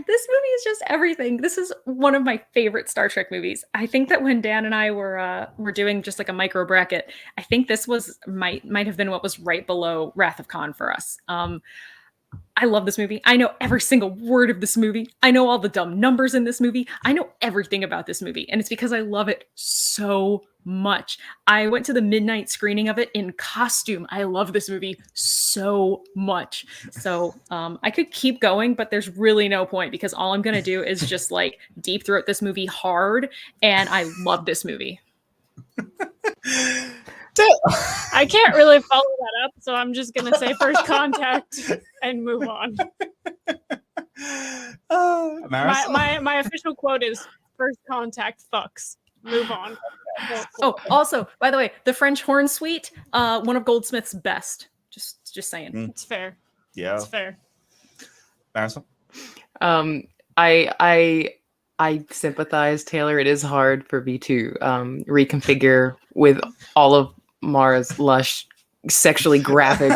this movie is just everything. This is one of my favorite Star Trek movies. I think that when Dan and I were doing just like a micro bracket, I think this was might have been what was right below Wrath of Khan for us. I love this movie. I know every single word of this movie. I know all the dumb numbers in this movie. I know everything about this movie. And it's because I love it so much. I went to the midnight screening of it in costume. I love this movie so much. So I could keep going, but there's really no point because all I'm going to do is just deep throat this movie hard. And I love this movie. I can't really follow that up, so I'm just gonna say First Contact and move on. My official quote is First Contact fucks. Move on. Oh, also, by the way, the French horn suite, one of Goldsmith's best. Just saying. It's fair. Yeah. It's fair. Marissa? I sympathize, Taylor. It is hard for me to reconfigure with all of Mara's lush, sexually graphic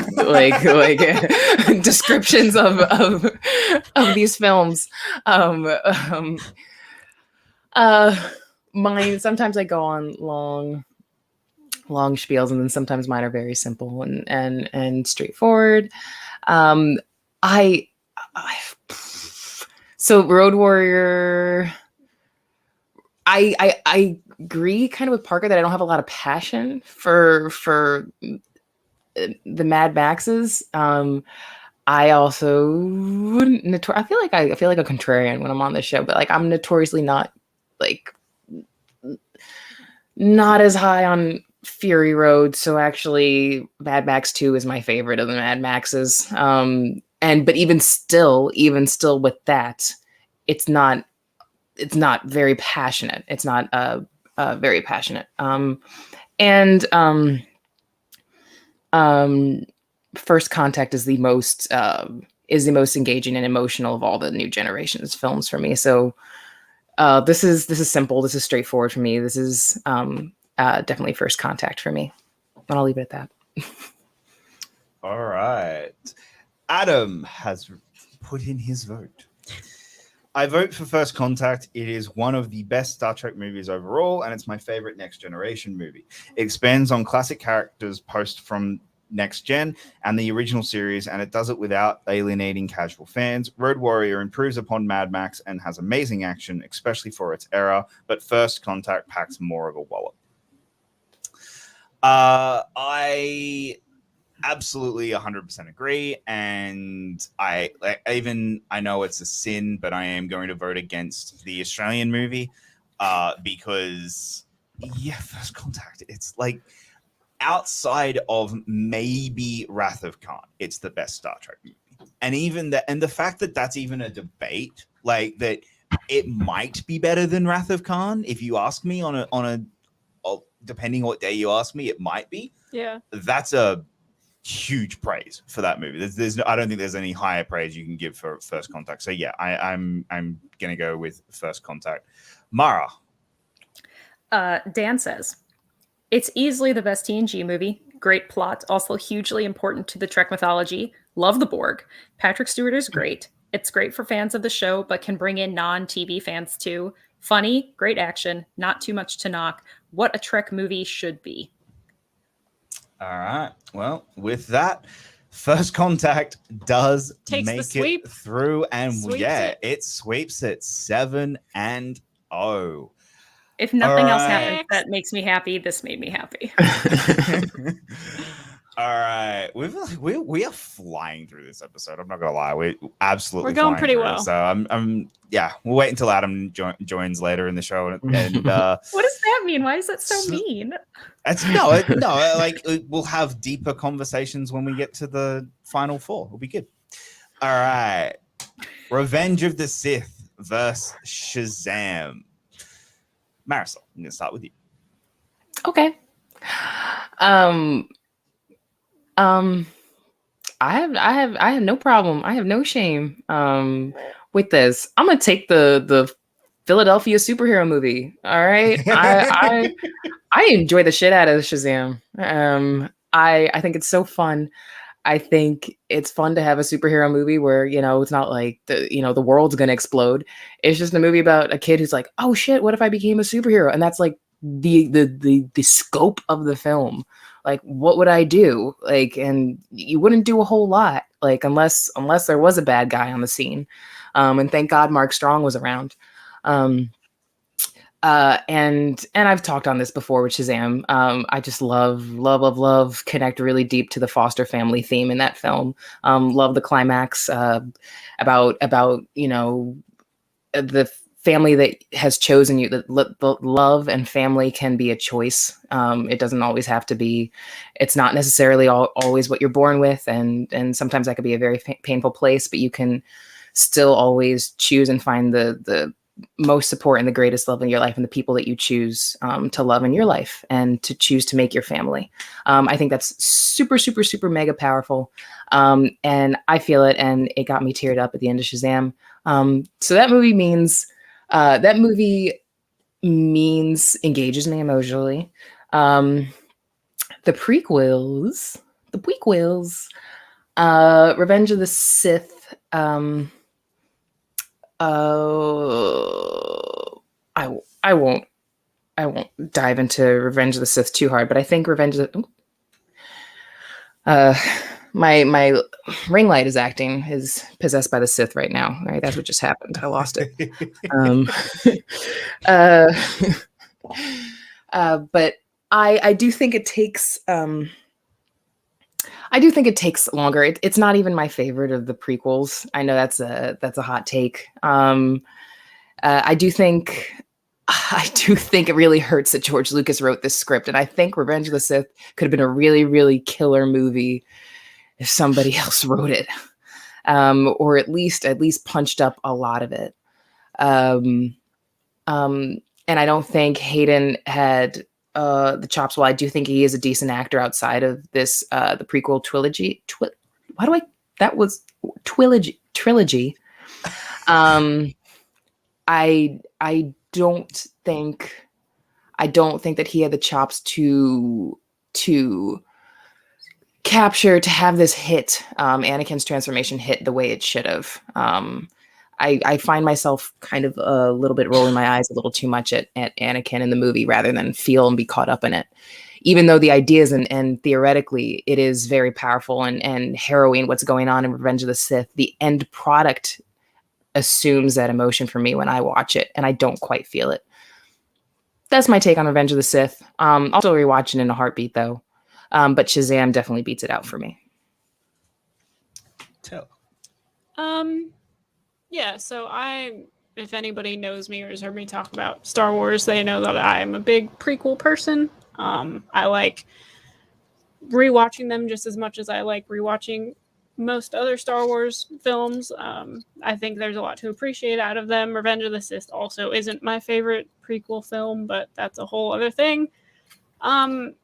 descriptions of these films. Mine, sometimes I go on long spiels, and then sometimes mine are very simple and straightforward. So Road Warrior, I agree kind of with Parker that I don't have a lot of passion for the Mad Maxes. I also I feel like a contrarian when I'm on this show, but I'm notoriously not as high on Fury Road, so actually Mad Max 2 is my favorite of the Mad Maxes. But even still with that, it's not very passionate. It's not very passionate. First Contact is the most engaging and emotional of all the new generation's films for me. So this is simple. This is straightforward for me. This is definitely First Contact for me. And I'll leave it at that. All right. Adam has put in his vote. I vote for First Contact. It is one of the best Star Trek movies overall, and it's my favorite Next Generation movie. It expands on classic characters post from Next Gen and the original series, and it does it without alienating casual fans. Road Warrior improves upon Mad Max and has amazing action, especially for its era, but First Contact packs more of a wallop. I absolutely 100% agree, and I know it's a sin, but I am going to vote against the Australian movie because First Contact, it's like outside of maybe Wrath of Khan, it's the best Star Trek movie. And even the fact that that's even a debate, like that it might be better than Wrath of Khan, if you ask me on a depending on what day you ask me, it might be. Yeah, that's a huge praise for that movie. I don't think there's any higher praise you can give for First Contact. So yeah, I'm gonna go with First Contact. Mara. Dan says it's easily the best TNG movie. Great plot, also hugely important to the Trek mythology. Love the Borg. Patrick Stewart is great. It's great for fans of the show, but can bring in non-TV fans too. Funny, great action, not too much to knock. What a Trek movie should be. All right. Well, with that, First Contact does make it through, and it sweeps it 7-0. If nothing else happens that makes me happy, this made me happy. All right, we are flying through this episode. I'm not gonna lie, we're going pretty well. So we'll wait until Adam joins later in the show. And what does that mean? Why is that so mean? Like we'll have deeper conversations when we get to the final four. It'll be good. All right, Revenge of the Sith versus Shazam. Marisol, I'm gonna start with you. Okay. I have no problem. I have no shame with this. I'm gonna take the Philadelphia superhero movie. All right. I enjoy the shit out of Shazam. I think it's so fun. I think it's fun to have a superhero movie where, it's not like the world's gonna explode. It's just a movie about a kid who's like, oh shit, what if I became a superhero? And that's like the scope of the film. Like, what would I do? Like, and you wouldn't do a whole lot, like, unless there was a bad guy on the scene. And thank God Mark Strong was around. And I've talked on this before with Shazam. I just love connect really deep to the foster family theme in that film. Love the climax about the family that has chosen you. The love and family can be a choice. It doesn't always have to be. It's not necessarily always what you're born with, and sometimes that could be a very painful place. But you can still always choose and find the most support and the greatest love in your life and the people that you choose to love in your life and to choose to make your family. I think that's super, super, super mega powerful. And I feel it, and it got me teared up at the end of Shazam. So that movie engages me emotionally. The prequels, Revenge of the Sith, I won't dive into Revenge of the Sith too hard, but I think my ring light is possessed by the Sith right now. All right, that's what just happened. I lost it. But I do think it takes. I do think it takes longer. It's not even my favorite of the prequels. I know that's a hot take. I do think I do think it really hurts that George Lucas wrote this script, and I think Revenge of the Sith could have been a really, really killer movie if somebody else wrote it, or at least punched up a lot of it. And I don't think Hayden had the chops. Well, I do think he is a decent actor outside of this the prequel trilogy. That was trilogy. I don't think that he had the chops to capture, to have this hit, Anakin's transformation hit the way it should have. I find myself kind of a little bit rolling my eyes a little too much at Anakin in the movie rather than feel and be caught up in it. Even though the ideas and theoretically it is very powerful and harrowing what's going on in Revenge of the Sith, the end product assumes that emotion for me when I watch it, and I don't quite feel it. That's my take on Revenge of the Sith. Also rewatching in a heartbeat though. But Shazam definitely beats it out for me. Tell. Yeah, so if anybody knows me or has heard me talk about Star Wars, they know that I am a big prequel person. I like rewatching them just as much as I like rewatching most other Star Wars films. I think there's a lot to appreciate out of them. Revenge of the Sith also isn't my favorite prequel film, but that's a whole other thing. And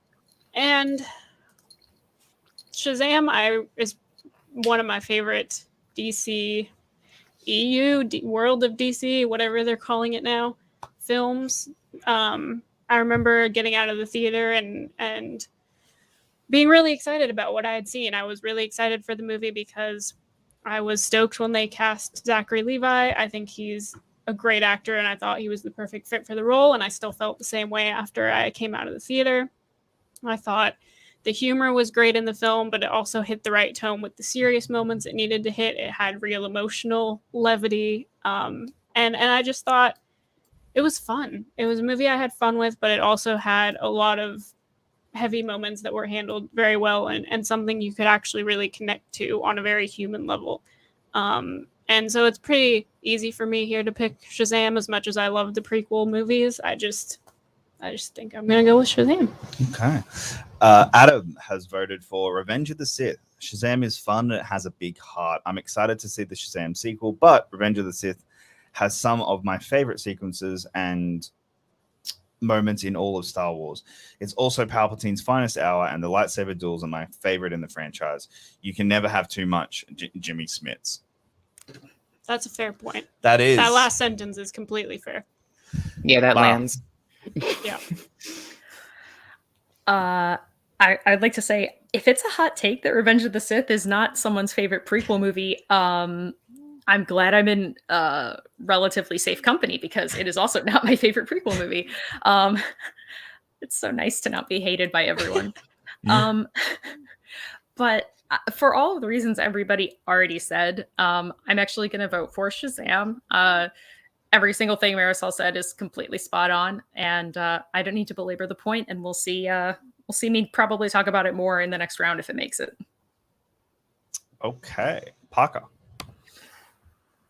Shazam is one of my favorite DC World of DC, whatever they're calling it now, films. I remember getting out of the theater and being really excited about what I had seen. I was really excited for the movie because I was stoked when they cast Zachary Levi. I think he's a great actor, and I thought he was the perfect fit for the role, and I still felt the same way after I came out of the theater. I thought the humor was great in the film, but it also hit the right tone with the serious moments it needed to hit. It had real emotional levity. And I just thought it was fun. It was a movie I had fun with, but it also had a lot of heavy moments that were handled very well and something you could actually really connect to on a very human level. And so it's pretty easy for me here to pick Shazam as much as I love the prequel movies. I just think I'm going to go with Shazam. Okay. Adam has voted for Revenge of the Sith. Shazam is fun. It has a big heart. I'm excited to see the Shazam sequel, but Revenge of the Sith has some of my favorite sequences and moments in all of Star Wars. It's also Palpatine's finest hour, and the lightsaber duels are my favorite in the franchise. You can never have too much, Jimmy Smits. That's a fair point. That last sentence is completely fair. Yeah, that lands. Yeah. I'd like to say, if it's a hot take that Revenge of the Sith is not someone's favorite prequel movie, I'm glad I'm in relatively safe company, because it is also not my favorite prequel movie. It's so nice to not be hated by everyone. But for all of the reasons everybody already said, I'm actually going to vote for Shazam. Every single thing Marisol said is completely spot on, and I don't need to belabor the point, and we'll see me probably talk about it more in the next round if it makes it. Okay. Parker.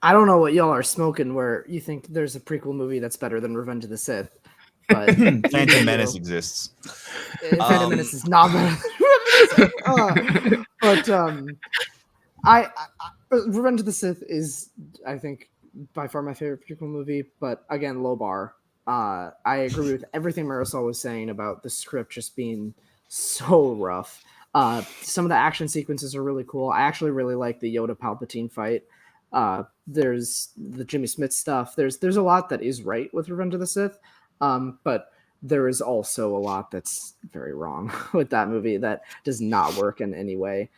I don't know what y'all are smoking where you think there's a prequel movie that's better than Revenge of the Sith. But Phantom Menace exists. Phantom Menace is not better than Revenge of the Sith. I Revenge of the Sith is, I think, by far my favorite prequel movie, but again, low bar. I agree with everything Marisol was saying about the script just being so rough. Some of the action sequences are really cool. I actually really like the Yoda Palpatine fight. There's the Jimmy Smith stuff. There's a lot that is right with Revenge of the Sith, but there is also a lot that's very wrong with that movie that does not work in any way.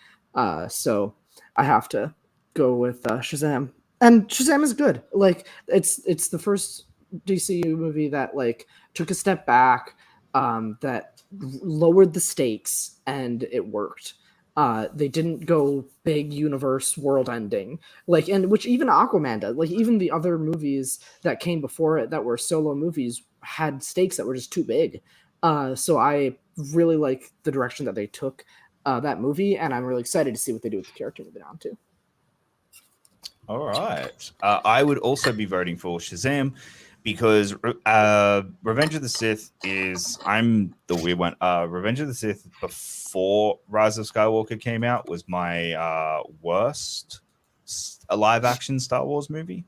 So I have to go with Shazam. And Shazam is good. Like it's the first DCU movie that like took a step back, that lowered the stakes, and it worked. They didn't go big universe world ending, like, and which even Aquaman did. Like even the other movies that came before it that were solo movies had stakes that were just too big. So I really like the direction that they took that movie, and I'm really excited to see what they do with the character moving on too. All right. I would also be voting for Shazam because Revenge of the Sith I'm the weird one. Revenge of the Sith before Rise of Skywalker came out was my worst live action Star Wars movie.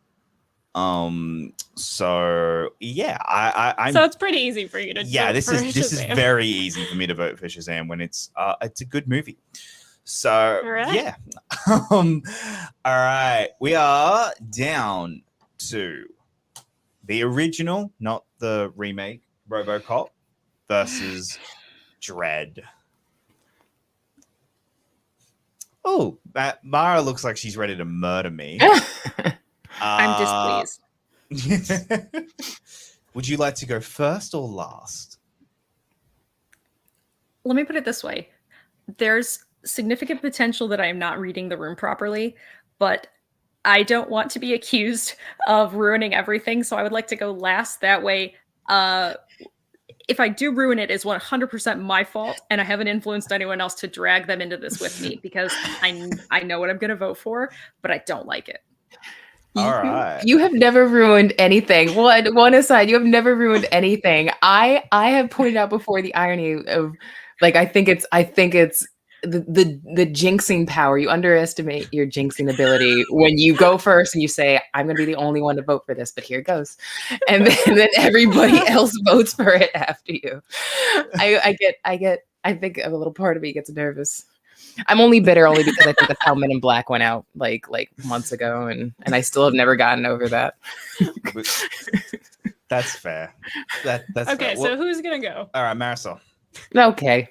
So yeah, I'm so it's pretty easy for you to vote this for is Shazam. very easy for me to vote for Shazam when it's a good movie. So All right. yeah. All right, we are down to the original, not the remake, Robocop versus Dredd. Oh, Mara looks like she's ready to murder me. I'm displeased. Would you like to go first or last? Let me put it this way. There's significant potential that I am not reading the room properly, but I don't want to be accused of ruining everything, so I would like to go last. That way, if I do ruin it, it's 100% my fault, and I haven't influenced anyone else to drag them into this with me, because I know what I'm going to vote for, but I don't like it. All right. You have never ruined anything. One aside, you have never ruined anything. I have pointed out before the irony of, like, I think it's the jinxing power. You underestimate your jinxing ability when you go first and you say, I'm going to be the only one to vote for this, but here it goes. And then everybody else votes for it after you. I think a little part of me gets nervous. I'm only bitter only because I think that's how Men in Black went out like months ago, and I still have never gotten over that. That's fair. That's Okay, fair. so who's gonna go? All right, Marisol. Okay.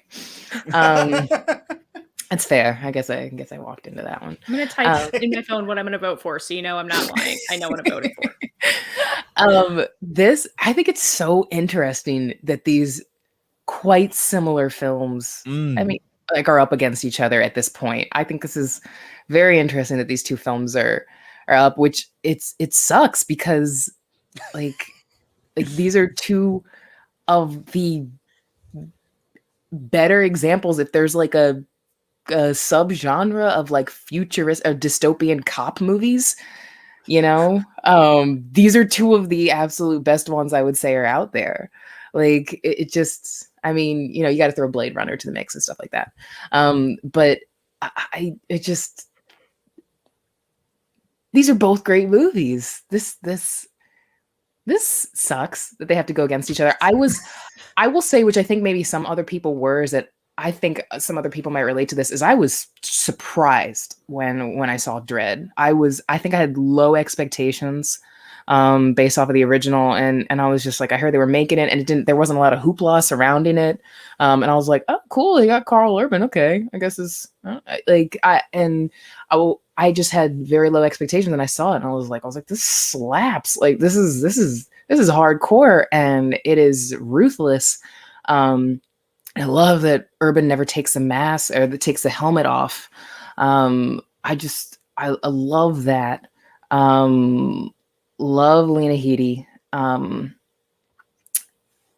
That's fair. I guess I walked into that one. I'm going to type in my phone what I'm going to vote for, so you know I'm not lying. I know what I'm voting for. I think it's so interesting that these quite similar films, I mean, like, are up against each other at this point. I think this is very interesting that these two films are up, which it sucks because like these are two of the better examples. If there's like a subgenre of like futurist or dystopian cop movies, you know, these are two of the absolute best ones I would say are out there. Like it just, I mean, you know, you got to throw Blade Runner to the mix and stuff like that. But these are both great movies. This sucks that they have to go against each other. I will say, which I think maybe some other people were, is that I think some other people might relate to this, is I was surprised when I saw Dredd. I think I had low expectations based off of the original, and I was just like, I heard they were making it, and there wasn't a lot of hoopla surrounding it, and I was like, oh cool, they got Carl Urban, okay, I guess it's I just had very low expectations, and I saw it, and I was like, this slaps, like this is hardcore, and it is ruthless. I love that Urban never takes the mask or takes the helmet off. I love that. Love Lena Headey.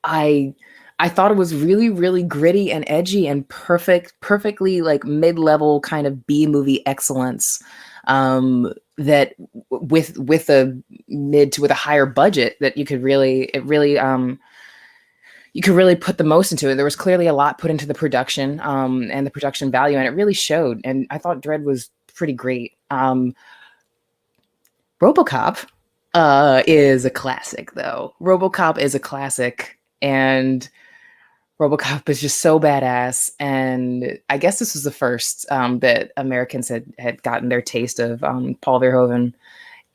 I thought it was really, really gritty and edgy and perfectly like mid-level kind of B movie excellence. That with a higher budget that you could really put the most into it. There was clearly a lot put into the production and the production value, and it really showed. And I thought Dredd was pretty great. Robocop is a classic, though. Robocop is a classic, and Robocop is just so badass. And I guess this was the first that Americans had gotten their taste of Paul Verhoeven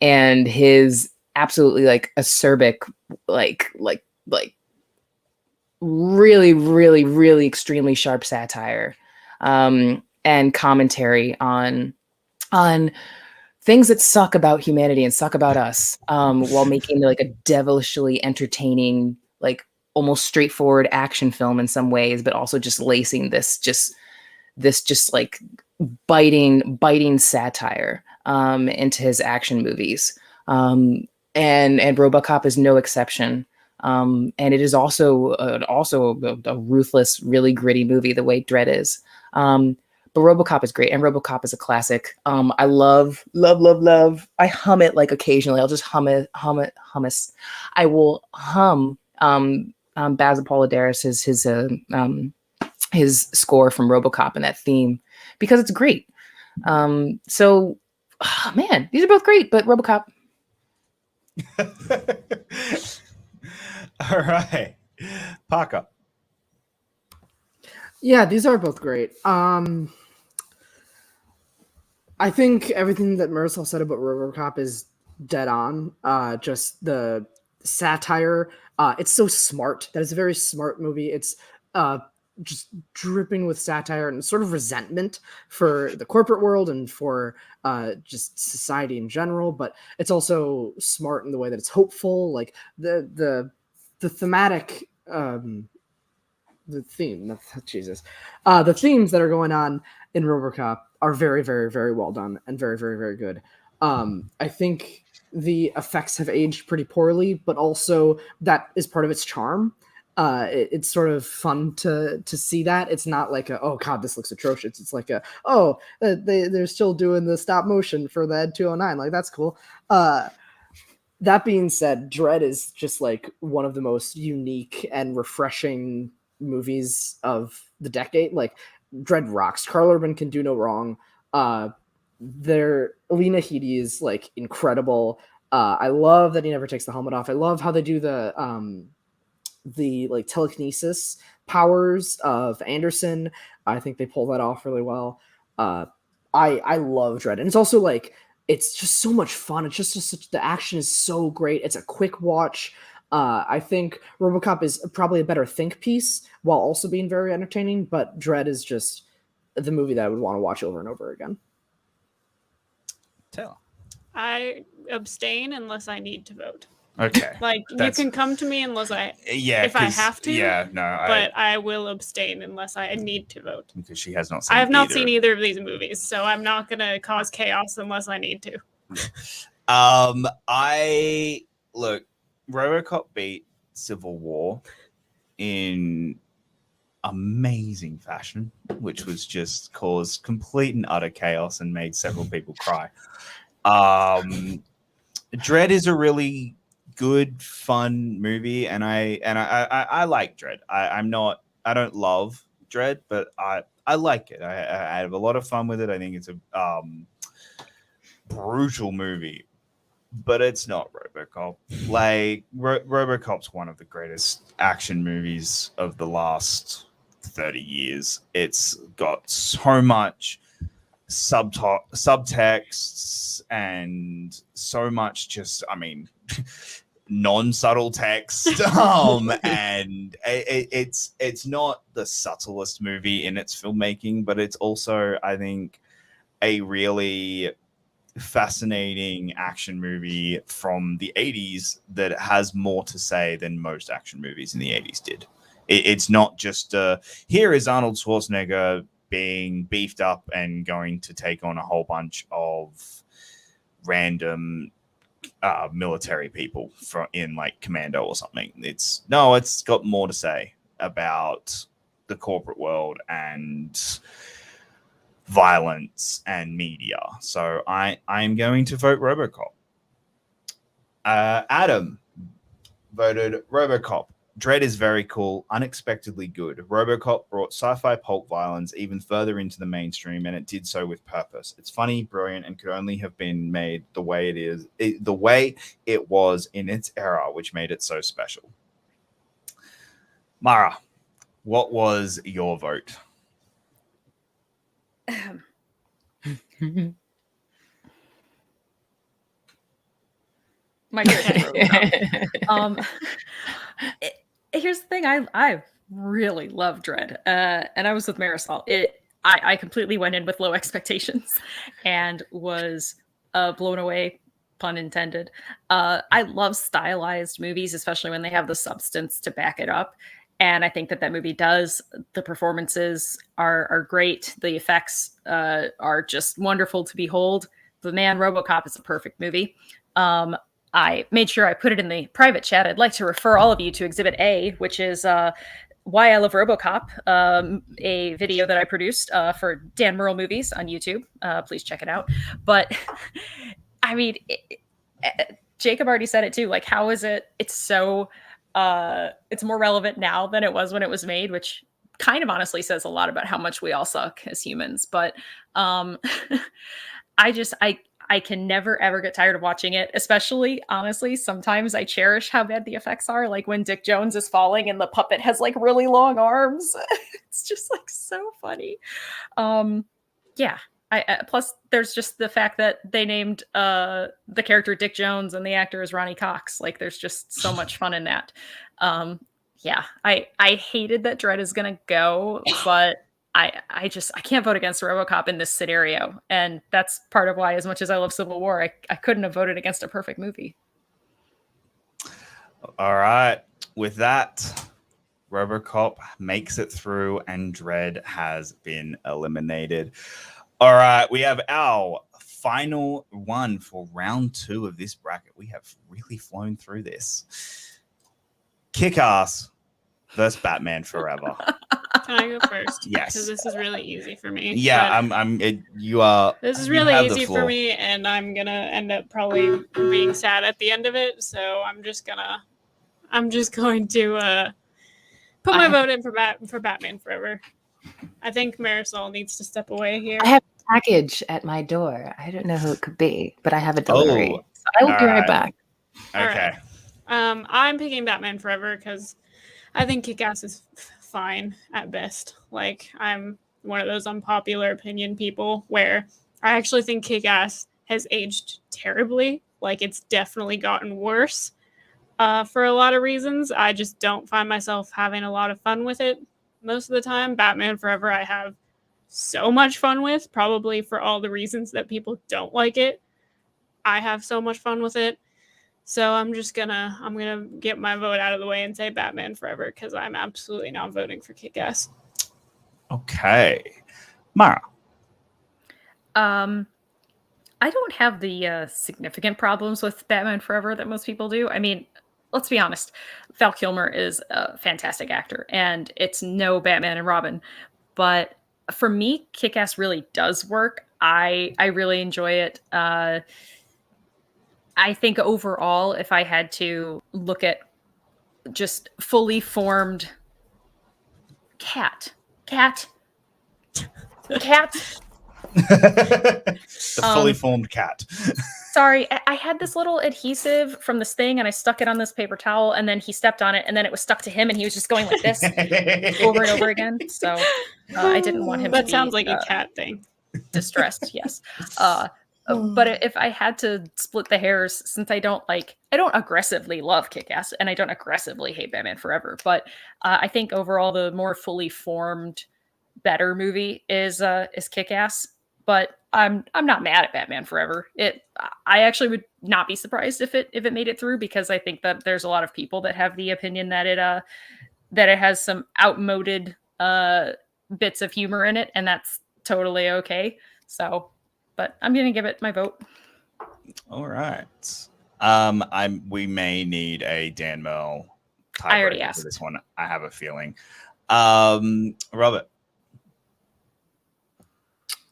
and his absolutely like acerbic, like really, really, really extremely sharp satire and commentary on things that suck about humanity and suck about us, while making like a devilishly entertaining, like almost straightforward action film in some ways, but also just lacing this like biting satire into his action movies. And Robocop is no exception. And it is also a ruthless, really gritty movie the way Dredd is. But RoboCop is great, and RoboCop is a classic. I love. I hum it like occasionally. I'll just hum it. I will hum Basil Polidaris his score from RoboCop and that theme because it's great. So, man, these are both great, but RoboCop. All right, Parker. Yeah, these are both great. I think everything that Marisol said about RoboCop is dead on. Just the satire. It's so smart. That is a very smart movie. It's just dripping with satire and sort of resentment for the corporate world and for just society in general. But it's also smart in the way that it's hopeful. Like the thematic. The theme, Jesus, the themes that are going on in RoboCop are very, very, very well done and very, very, very good. I think the effects have aged pretty poorly, but also that is part of its charm. It's sort of fun to see that. It's not like oh god, this looks atrocious. It's like they're still doing the stop motion for the Ed 209. Like that's cool. That being said, Dredd is just like one of the most unique and refreshing movies of the decade. Like Dredd rocks. Karl Urban can do no wrong. Alina Headey is like incredible. I love that he never takes the helmet off. I love how they do the like telekinesis powers of Anderson. I think they pull that off really well. I love Dredd, and it's also like it's just so much fun. It's just the action is so great. It's a quick watch. I think RoboCop is probably a better think piece while also being very entertaining, but Dredd is just the movie that I would want to watch over and over again. Taylor. I abstain unless I need to vote. Okay. Like you can come to me unless I if I have to. Yeah, no. But I will abstain unless I need to vote. Because she has not seen I have not seen either of these movies, so I'm not gonna cause chaos unless I need to. Look, RoboCop beat Civil War in amazing fashion, which was just caused complete and utter chaos and made several people cry. Dredd is a really good, fun movie, and I like Dredd. I don't love Dredd, but I like it. I have a lot of fun with it. I think it's a brutal movie, but it's not RoboCop. Like RoboCop's one of the greatest action movies of the last 30 years. It's got so much subtexts and so much non-subtle text. And it's not the subtlest movie in its filmmaking, but it's also, I think, a really fascinating action movie from the 80s that has more to say than most action movies in the 80s did. It's not just here is Arnold Schwarzenegger being beefed up and going to take on a whole bunch of random military people in like Commando or something. It's got more to say about the corporate world and violence and media. So I'm going to vote RoboCop. Adam voted RoboCop. Dredd is very cool, unexpectedly good. RoboCop brought sci-fi pulp violence even further into the mainstream, and it did so with purpose. It's funny, brilliant, and could only have been made the way it was in its era, which made it so special. Mara, what was your vote? My RoboCop. Here's the thing, I really love Dredd, and I was with Marisol. I completely went in with low expectations and was blown away, pun intended. I love stylized movies, especially when they have the substance to back it up, and I think that movie does. The performances are great. The effects are just wonderful to behold. The man RoboCop is a perfect movie. I made sure I put it in the private chat. I'd like to refer all of you to Exhibit A, which is Why I Love Robocop, a video that I produced for Dan Murrell Movies on YouTube. Please check it out. But I mean, Jacob already said it too. Like, how is it? It's so it's more relevant now than it was when it was made, which kind of honestly says a lot about how much we all suck as humans. But I can never ever get tired of watching it, especially honestly. Sometimes I cherish how bad the effects are. Like when Dick Jones is falling and the puppet has like really long arms. It's just like so funny. Yeah. Plus there's just the fact that they named the character Dick Jones and the actor is Ronnie Cox. Like there's just so much fun in that. Yeah, I hated that Dredd is gonna go, but I can't vote against RoboCop in this scenario, and that's part of why, as much as I love Civil War, I couldn't have voted against a perfect movie. All right, with that, RoboCop makes it through, and Dredd has been eliminated. All right, we have our final one for round 2 of this bracket. We have really flown through this. Kick-Ass versus Batman Forever. Can I go first? Yes. Because this is really easy for me. Yeah, you are. This is really easy for me, and I'm gonna end up probably being sad at the end of it. So I'm just going to put my vote in for Batman Forever. I think Marisol needs to step away here. I have a package at my door. I don't know who it could be, but I have a delivery. Oh, so I will be right back. Okay. I'm picking Batman Forever because I think Kick-Ass is fine at best. Like, I'm one of those unpopular opinion people where I actually think Kick-Ass has aged terribly. Like, it's definitely gotten worse for a lot of reasons. I just don't find myself having a lot of fun with it most of the time. Batman Forever I have so much fun with, probably for all the reasons that people don't like it. I have so much fun with it. So I'm gonna get my vote out of the way and say Batman Forever because I'm absolutely not voting for Kick-Ass. Okay, Mara. I don't have the significant problems with Batman Forever that most people do. I mean, let's be honest. Val Kilmer is a fantastic actor, and it's no Batman and Robin. But for me, Kick-Ass really does work. I really enjoy it. I think overall, if I had to look at just fully formed cat. The fully formed cat. Sorry, I had this little adhesive from this thing and I stuck it on this paper towel and then he stepped on it and then it was stuck to him and he was just going like this over and over again. So I didn't want him to be... That sounds like a cat thing. Distressed, yes. But if I had to split the hairs, since I don't aggressively love Kick-Ass and I don't aggressively hate Batman Forever, but I think overall the more fully formed, better movie is Kick-Ass. But I'm not mad at Batman Forever. I actually would not be surprised if it made it through because I think that there's a lot of people that have the opinion that it has some outmoded bits of humor in it, and that's totally okay. So. But I'm gonna give it my vote. All right. We may need a Dan Merle I already tiebreaker asked for this one. I have a feeling. Robert.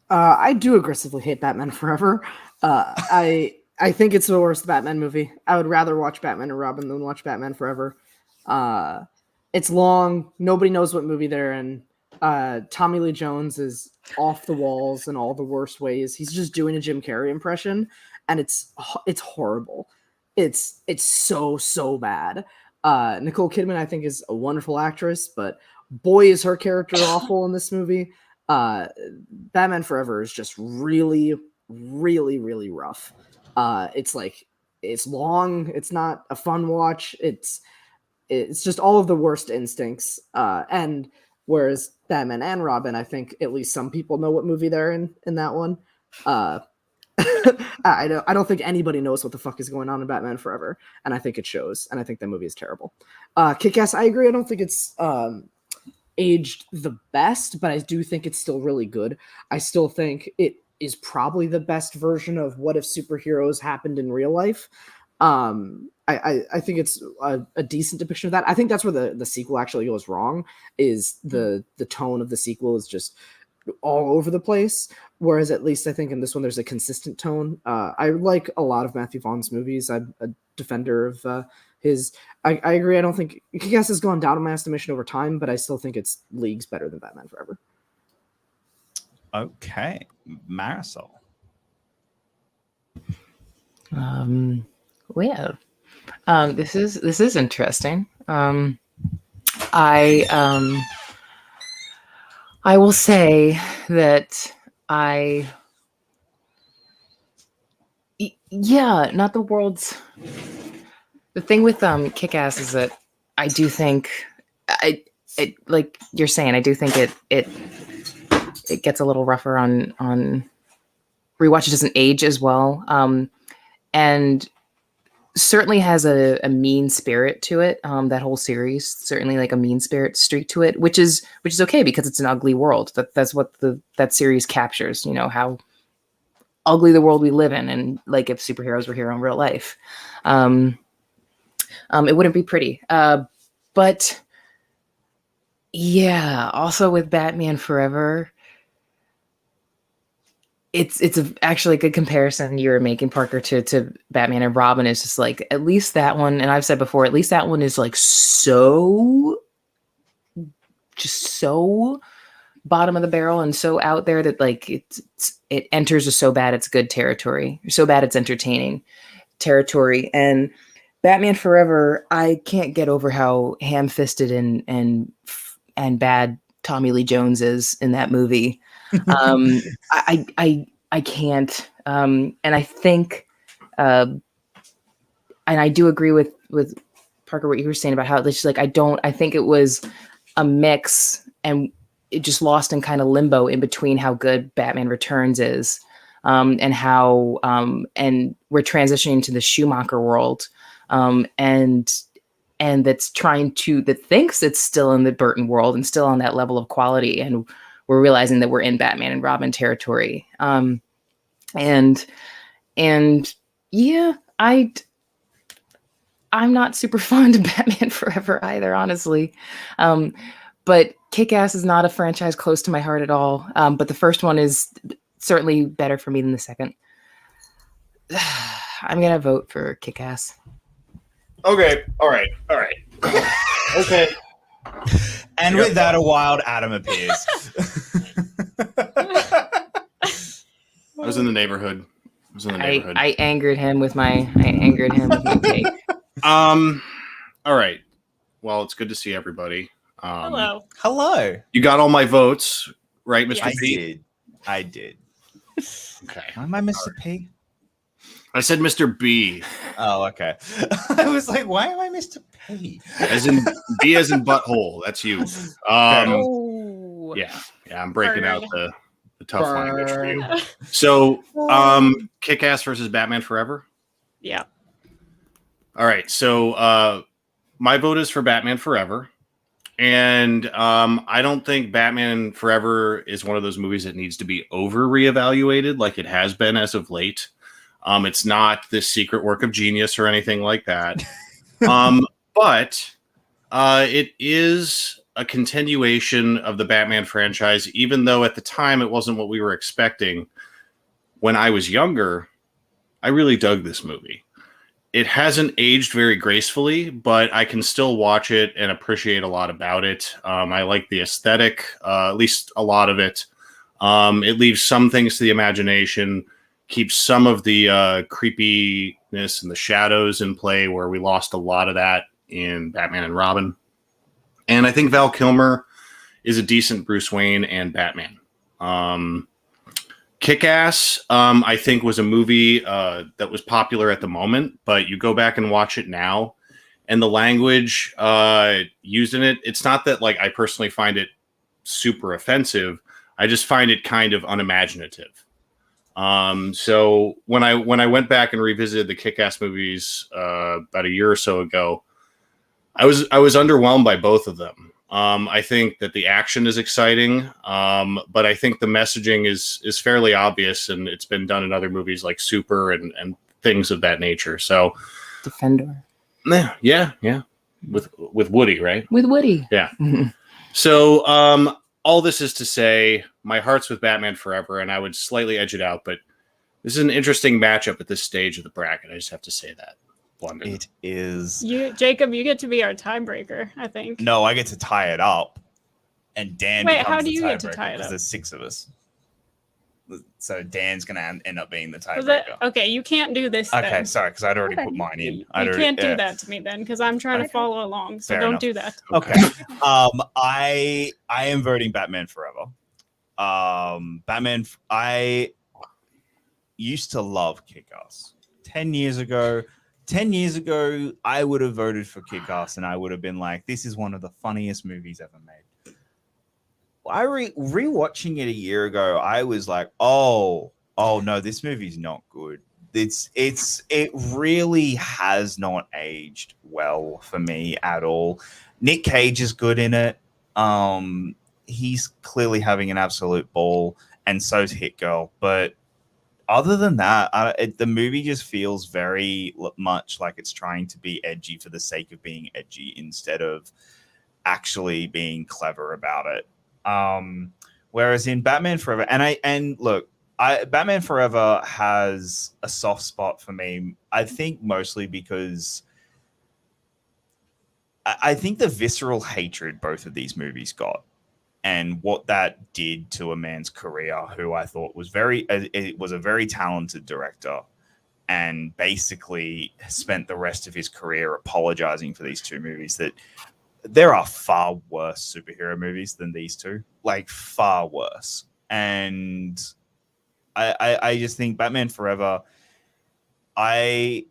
I do aggressively hate Batman Forever. I think it's the worst Batman movie. I would rather watch Batman and Robin than watch Batman Forever. It's long. Nobody knows what movie they're in. Tommy Lee Jones is off the walls in all the worst ways. He's just doing a Jim Carrey impression, and it's horrible. It's so bad. Nicole Kidman, I think, is a wonderful actress, but boy, is her character awful in this movie. Batman Forever is just really, really, really rough. It's long. It's not a fun watch. It's just all of the worst instincts. And whereas Batman and Robin, I think at least some people know what movie they're in that one. I don't think anybody knows what the fuck is going on in Batman Forever, and I think it shows, and I think that movie is terrible. Kick-Ass, I agree. I don't think it's aged the best, but I do think it's still really good. I still think it is probably the best version of what if superheroes happened in real life. I think it's a decent depiction of that. I think that's where the sequel actually goes wrong. Is the tone of the sequel is just all over the place. Whereas at least I think in this one there's a consistent tone. I like a lot of Matthew Vaughn's movies. I'm a defender of his. I agree. I don't think Kick-Ass has gone down in my estimation over time, but I still think it's leagues better than Batman Forever. Okay, Marisol. Well, this is interesting. I will say that not the world's. The thing with Kick-Ass is that I do think it like you're saying, I do think it gets a little rougher on rewatch. It doesn't age as well, and certainly has a mean spirit to it. That whole series certainly like a mean spirit streak to it, which is okay because it's an ugly world. That's what that series captures. You know how ugly the world we live in, and like if superheroes were here in real life, it wouldn't be pretty. But yeah, also with Batman Forever. It's actually a good comparison you were making, Parker, to Batman and Robin. Is just like at least that one, and I've said before, at least that one is like so bottom of the barrel and so out there that like it enters a so bad it's good territory, so bad it's entertaining territory. And Batman Forever, I can't get over how ham-fisted and bad Tommy Lee Jones is in that movie. I can't. And I think, and I do agree with Parker, what you were saying about how it's just like, I think it was a mix and it just lost in kind of limbo in between how good Batman Returns is, and how, and we're transitioning to the Schumacher world. And that thinks it's still in the Burton world and still on that level of quality. And we're realizing that we're in Batman and Robin territory. And yeah, I'm not super fond of Batman Forever either, honestly. But Kick-Ass is not a franchise close to my heart at all. But the first one is certainly better for me than the second. I'm going to vote for Kick-Ass. Okay. All right. Okay. And with that, a wild Adam appears. I was in the neighborhood. I angered him with my take. All right. Well, it's good to see everybody. Hello. You got all my votes, right, Mr. P? I did. Okay. Am I Mr. P? I said Mr. B. Oh, okay. I was like, why am I Mr. P? As in B as in butthole. That's you. Yeah, I'm breaking out the tough language for you. So, Kick-Ass versus Batman Forever? Yeah. All right. So, my vote is for Batman Forever. And I don't think Batman Forever is one of those movies that needs to be over reevaluated like it has been as of late. It's not this secret work of genius or anything like that. But it is a continuation of the Batman franchise, even though at the time it wasn't what we were expecting. When I was younger, I really dug this movie. It hasn't aged very gracefully, but I can still watch it and appreciate a lot about it. I like the aesthetic, at least a lot of it. It leaves some things to the imagination, keeps some of the creepiness and the shadows in play, where we lost a lot of that in Batman and Robin. And I think Val Kilmer is a decent Bruce Wayne and Batman. Kick-Ass, I think, was a movie that was popular at the moment, but you go back and watch it now, and the language used in it, it's not that like I personally find it super offensive. I just find it kind of unimaginative. So when I went back and revisited the Kick-Ass movies about a year or so ago, I was underwhelmed by both of them. I think that the action is exciting, but I think the messaging is fairly obvious, and it's been done in other movies like Super and things of that nature. So, Defender. Yeah. With Woody, right? With Woody. Yeah. Mhm. So, all this is to say, my heart's with Batman Forever, and I would slightly edge it out, but this is an interesting matchup at this stage of the bracket. I just have to say that. London. It is. Jacob, you get to be our tiebreaker, I think. No, I get to tie it up, and Dan. Wait, becomes how do the you get to tiebreaker tie it because up? there's 6 of us. So Dan's gonna end up being the Was that- tiebreaker. okay, you can't do this. Okay, then. sorry, because I'd already Okay. put mine in. You I'd already, can't do yeah. that to me then, because I'm trying to follow along. So Fair don't enough. do that. Okay. I am voting Batman Forever. I used to love Kick-Ass. 10 years ago, I would have voted for Kick-Ass, and I would have been like, this is one of the funniest movies ever made. I rewatching it a year ago, I was like, oh no, this movie's not good. It really has not aged well for me at all. Nick Cage is good in it. He's clearly having an absolute ball, and so's Hit Girl. But other than that, the movie just feels very much like it's trying to be edgy for the sake of being edgy instead of actually being clever about it. Whereas in Batman Forever, Batman Forever has a soft spot for me. I think mostly because I think the visceral hatred both of these movies got, and what that did to a man's career, who I thought it was a very talented director, and basically spent the rest of his career apologizing for these two movies. That there are far worse superhero movies than these two, like far worse. And I just think Batman Forever, I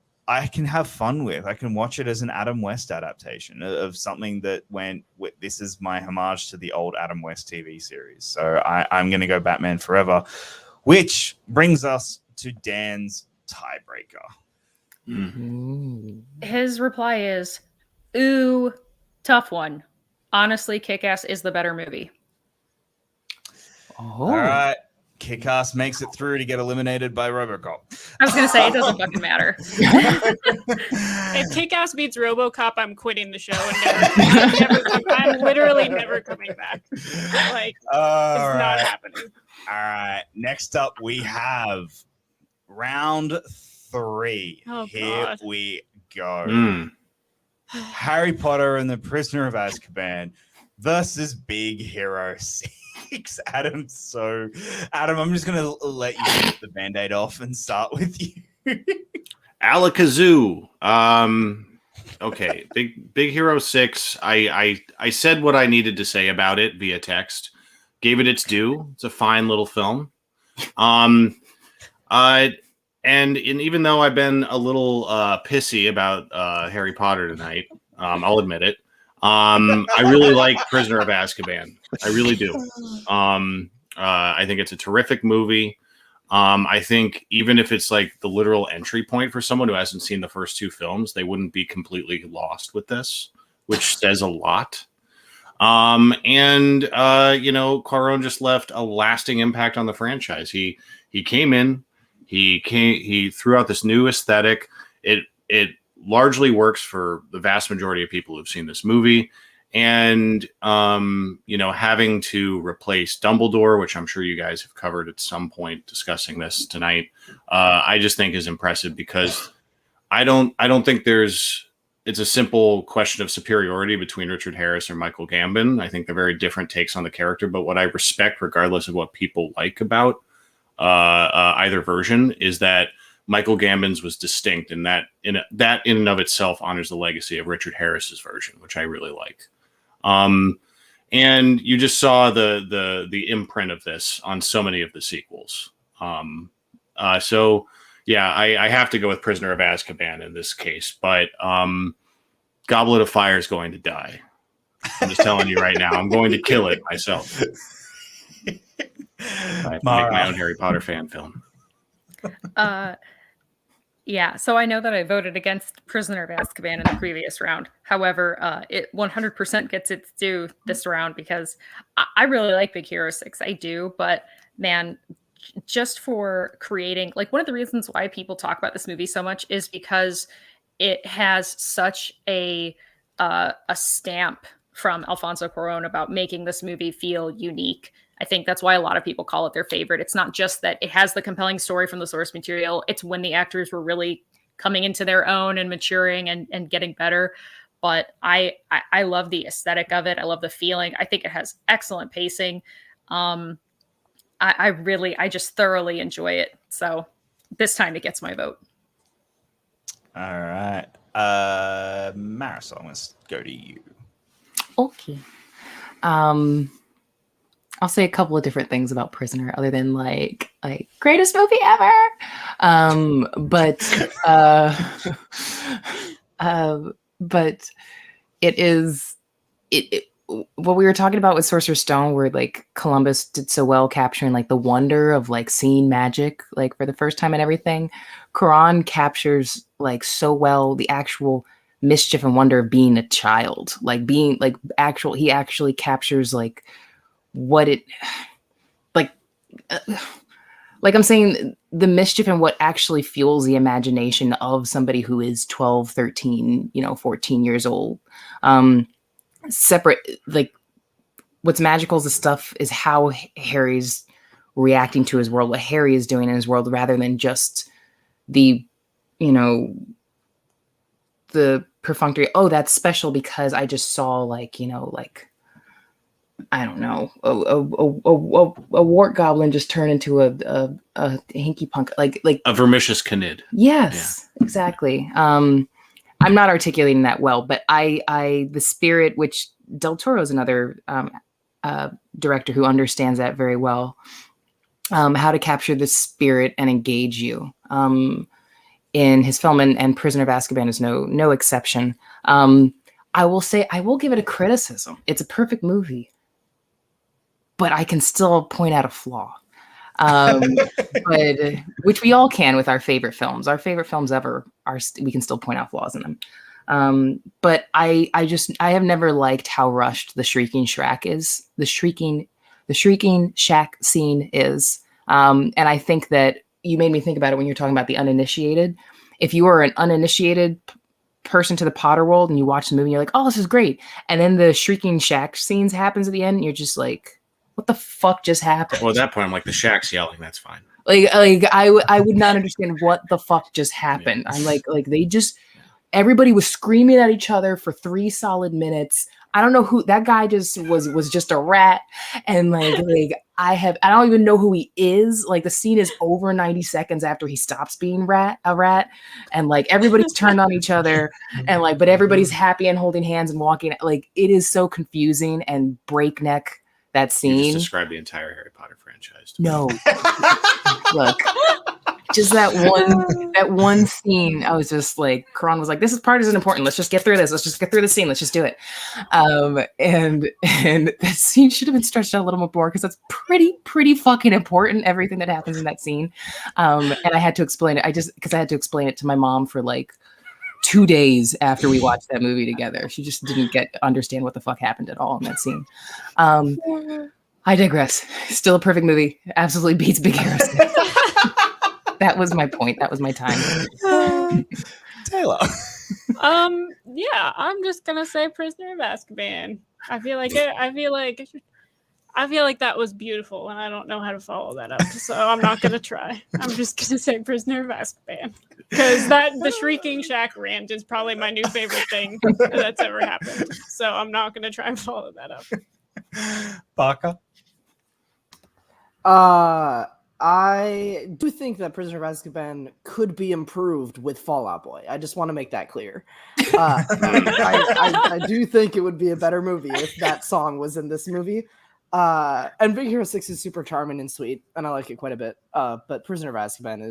can have fun with. I can watch it as an Adam West adaptation of something that went, this is my homage to the old Adam West TV series. So I'm going to go Batman Forever, which brings us to Dan's tiebreaker. His reply is, ooh, tough one. Honestly, Kick-Ass is the better movie. Oh. All right. Kick-Ass makes it through to get eliminated by Robocop. I was going to say, it doesn't fucking matter. If Kick-Ass beats Robocop, I'm quitting the show and I'm literally never coming back. Like, it's not happening. All right. Next up, we have round 3. Oh, Here God. we go. Harry Potter and the Prisoner of Azkaban versus Big Hero 6. Adam, I'm just gonna let you get the band-aid off and start with you. Alakazoo. Okay, Big Hero 6. I said what I needed to say about it via text. Gave it its due. It's a fine little film. And even though I've been a little pissy about Harry Potter tonight, I'll admit it. I really like Prisoner of Azkaban. I really do. I think it's a terrific movie. I think even if it's like the literal entry point for someone who hasn't seen the first 2 films, they wouldn't be completely lost with this, which says a lot. Cuarón just left a lasting impact on the franchise. He came in, he threw out this new aesthetic. It largely works for the vast majority of people who've seen this movie. And, having to replace Dumbledore, which I'm sure you guys have covered at some point discussing this tonight, I just think is impressive because I don't think it's a simple question of superiority between Richard Harris or Michael Gambon. I think they're very different takes on the character, but what I respect, regardless of what people like about either version, is that Michael Gambon's was distinct, and that in and of itself honors the legacy of Richard Harris's version, which I really like. And you just saw the imprint of this on so many of the sequels. So yeah, I have to go with Prisoner of Azkaban in this case, but Goblet of Fire is going to die. I'm just telling you right now, I'm going to kill it myself. I have to make my own Harry Potter fan film. Yeah, so I know that I voted against Prisoner of Azkaban in the previous round. However, it 100% gets its due this round because I really like Big Hero 6. I do, but man, just for creating, like, one of the reasons why people talk about this movie so much is because it has such a stamp from Alfonso Cuarón about making this movie feel unique. I think that's why a lot of people call it their favorite. It's not just that it has the compelling story from the source material. It's when the actors were really coming into their own and maturing and getting better. But I love the aesthetic of it. I love the feeling. I think it has excellent pacing. I just thoroughly enjoy it. So this time it gets my vote. All right. Marisol, let's go to you. Okay. I'll say a couple of different things about Prisoner other than like greatest movie ever. But it is what we were talking about with Sorcerer's Stone, where like Columbus did so well capturing like the wonder of like seeing magic like for the first time and everything. Cuarón captures like so well the actual mischief and wonder of being a child, like being like he actually captures like what it like I'm saying the mischief and what actually fuels the imagination of somebody who is 12, 13, 14 years old. Separate, like what's magical is the stuff is how Harry's reacting to his world, what Harry is doing in his world, rather than just the perfunctory, oh, that's special because I just saw like I don't know, a wart goblin just turn into a hinky punk, like a vermicious canid. Yes, yeah. Exactly. I'm not articulating that well, but the spirit, which Del Toro is another director who understands that very well, how to capture the spirit and engage you in his film, and Prisoner of Azkaban is no exception. I will say, I will give it a criticism. It's a perfect movie, but I can still point out a flaw. But which we all can with our favorite films. Our favorite films ever we can still point out flaws in them. But I have never liked how rushed the Shrieking Shack is. The Shrieking Shack scene is. And I think that you made me think about it when you're talking about the uninitiated. If you are an uninitiated person to the Potter world and you watch the movie, you're like, oh, this is great. And then the Shrieking Shack scenes happens at the end, and you're just like, what the fuck just happened? Well, at that point, I'm like, the Shack's yelling. That's fine. I would not understand what the fuck just happened. Yeah. I'm like they just, everybody was screaming at each other for 3 solid minutes. I don't know who that guy just was just a rat. And I don't even know who he is. Like the scene is over 90 seconds after he stops being a rat. And like everybody's turned on each other and like, but everybody's happy and holding hands and walking. Like it is so confusing and breakneck. That scene. You just described the entire Harry Potter franchise. No. Look, just that one scene. I was just like, Cuarón was like, this part isn't important. Let's just get through this. Let's just get through the scene. Let's just do it. And that scene should have been stretched out a little more because that's pretty fucking important. Everything that happens in that scene. And I had to explain it. Because I had to explain it to my mom for like 2 days after we watched that movie together. She just didn't understand what the fuck happened at all in that scene. I digress. Still a perfect movie. Absolutely beats Big Harrison. That was my point. That was my time. Taylor. Yeah, I'm just gonna say Prisoner of Azkaban. I feel like that was beautiful, and I don't know how to follow that up, so I'm not gonna try. I'm just gonna say Prisoner of Azkaban because the Shrieking Shack rant is probably my new favorite thing that's ever happened. So I'm not gonna try and follow that up. Barker. I do think that Prisoner of Azkaban could be improved with Fall Out Boy. I just want to make that clear. I do think it would be a better movie if that song was in this movie. And Big Hero 6 is super charming and sweet, and I like it quite a bit. But Prisoner of Azkaban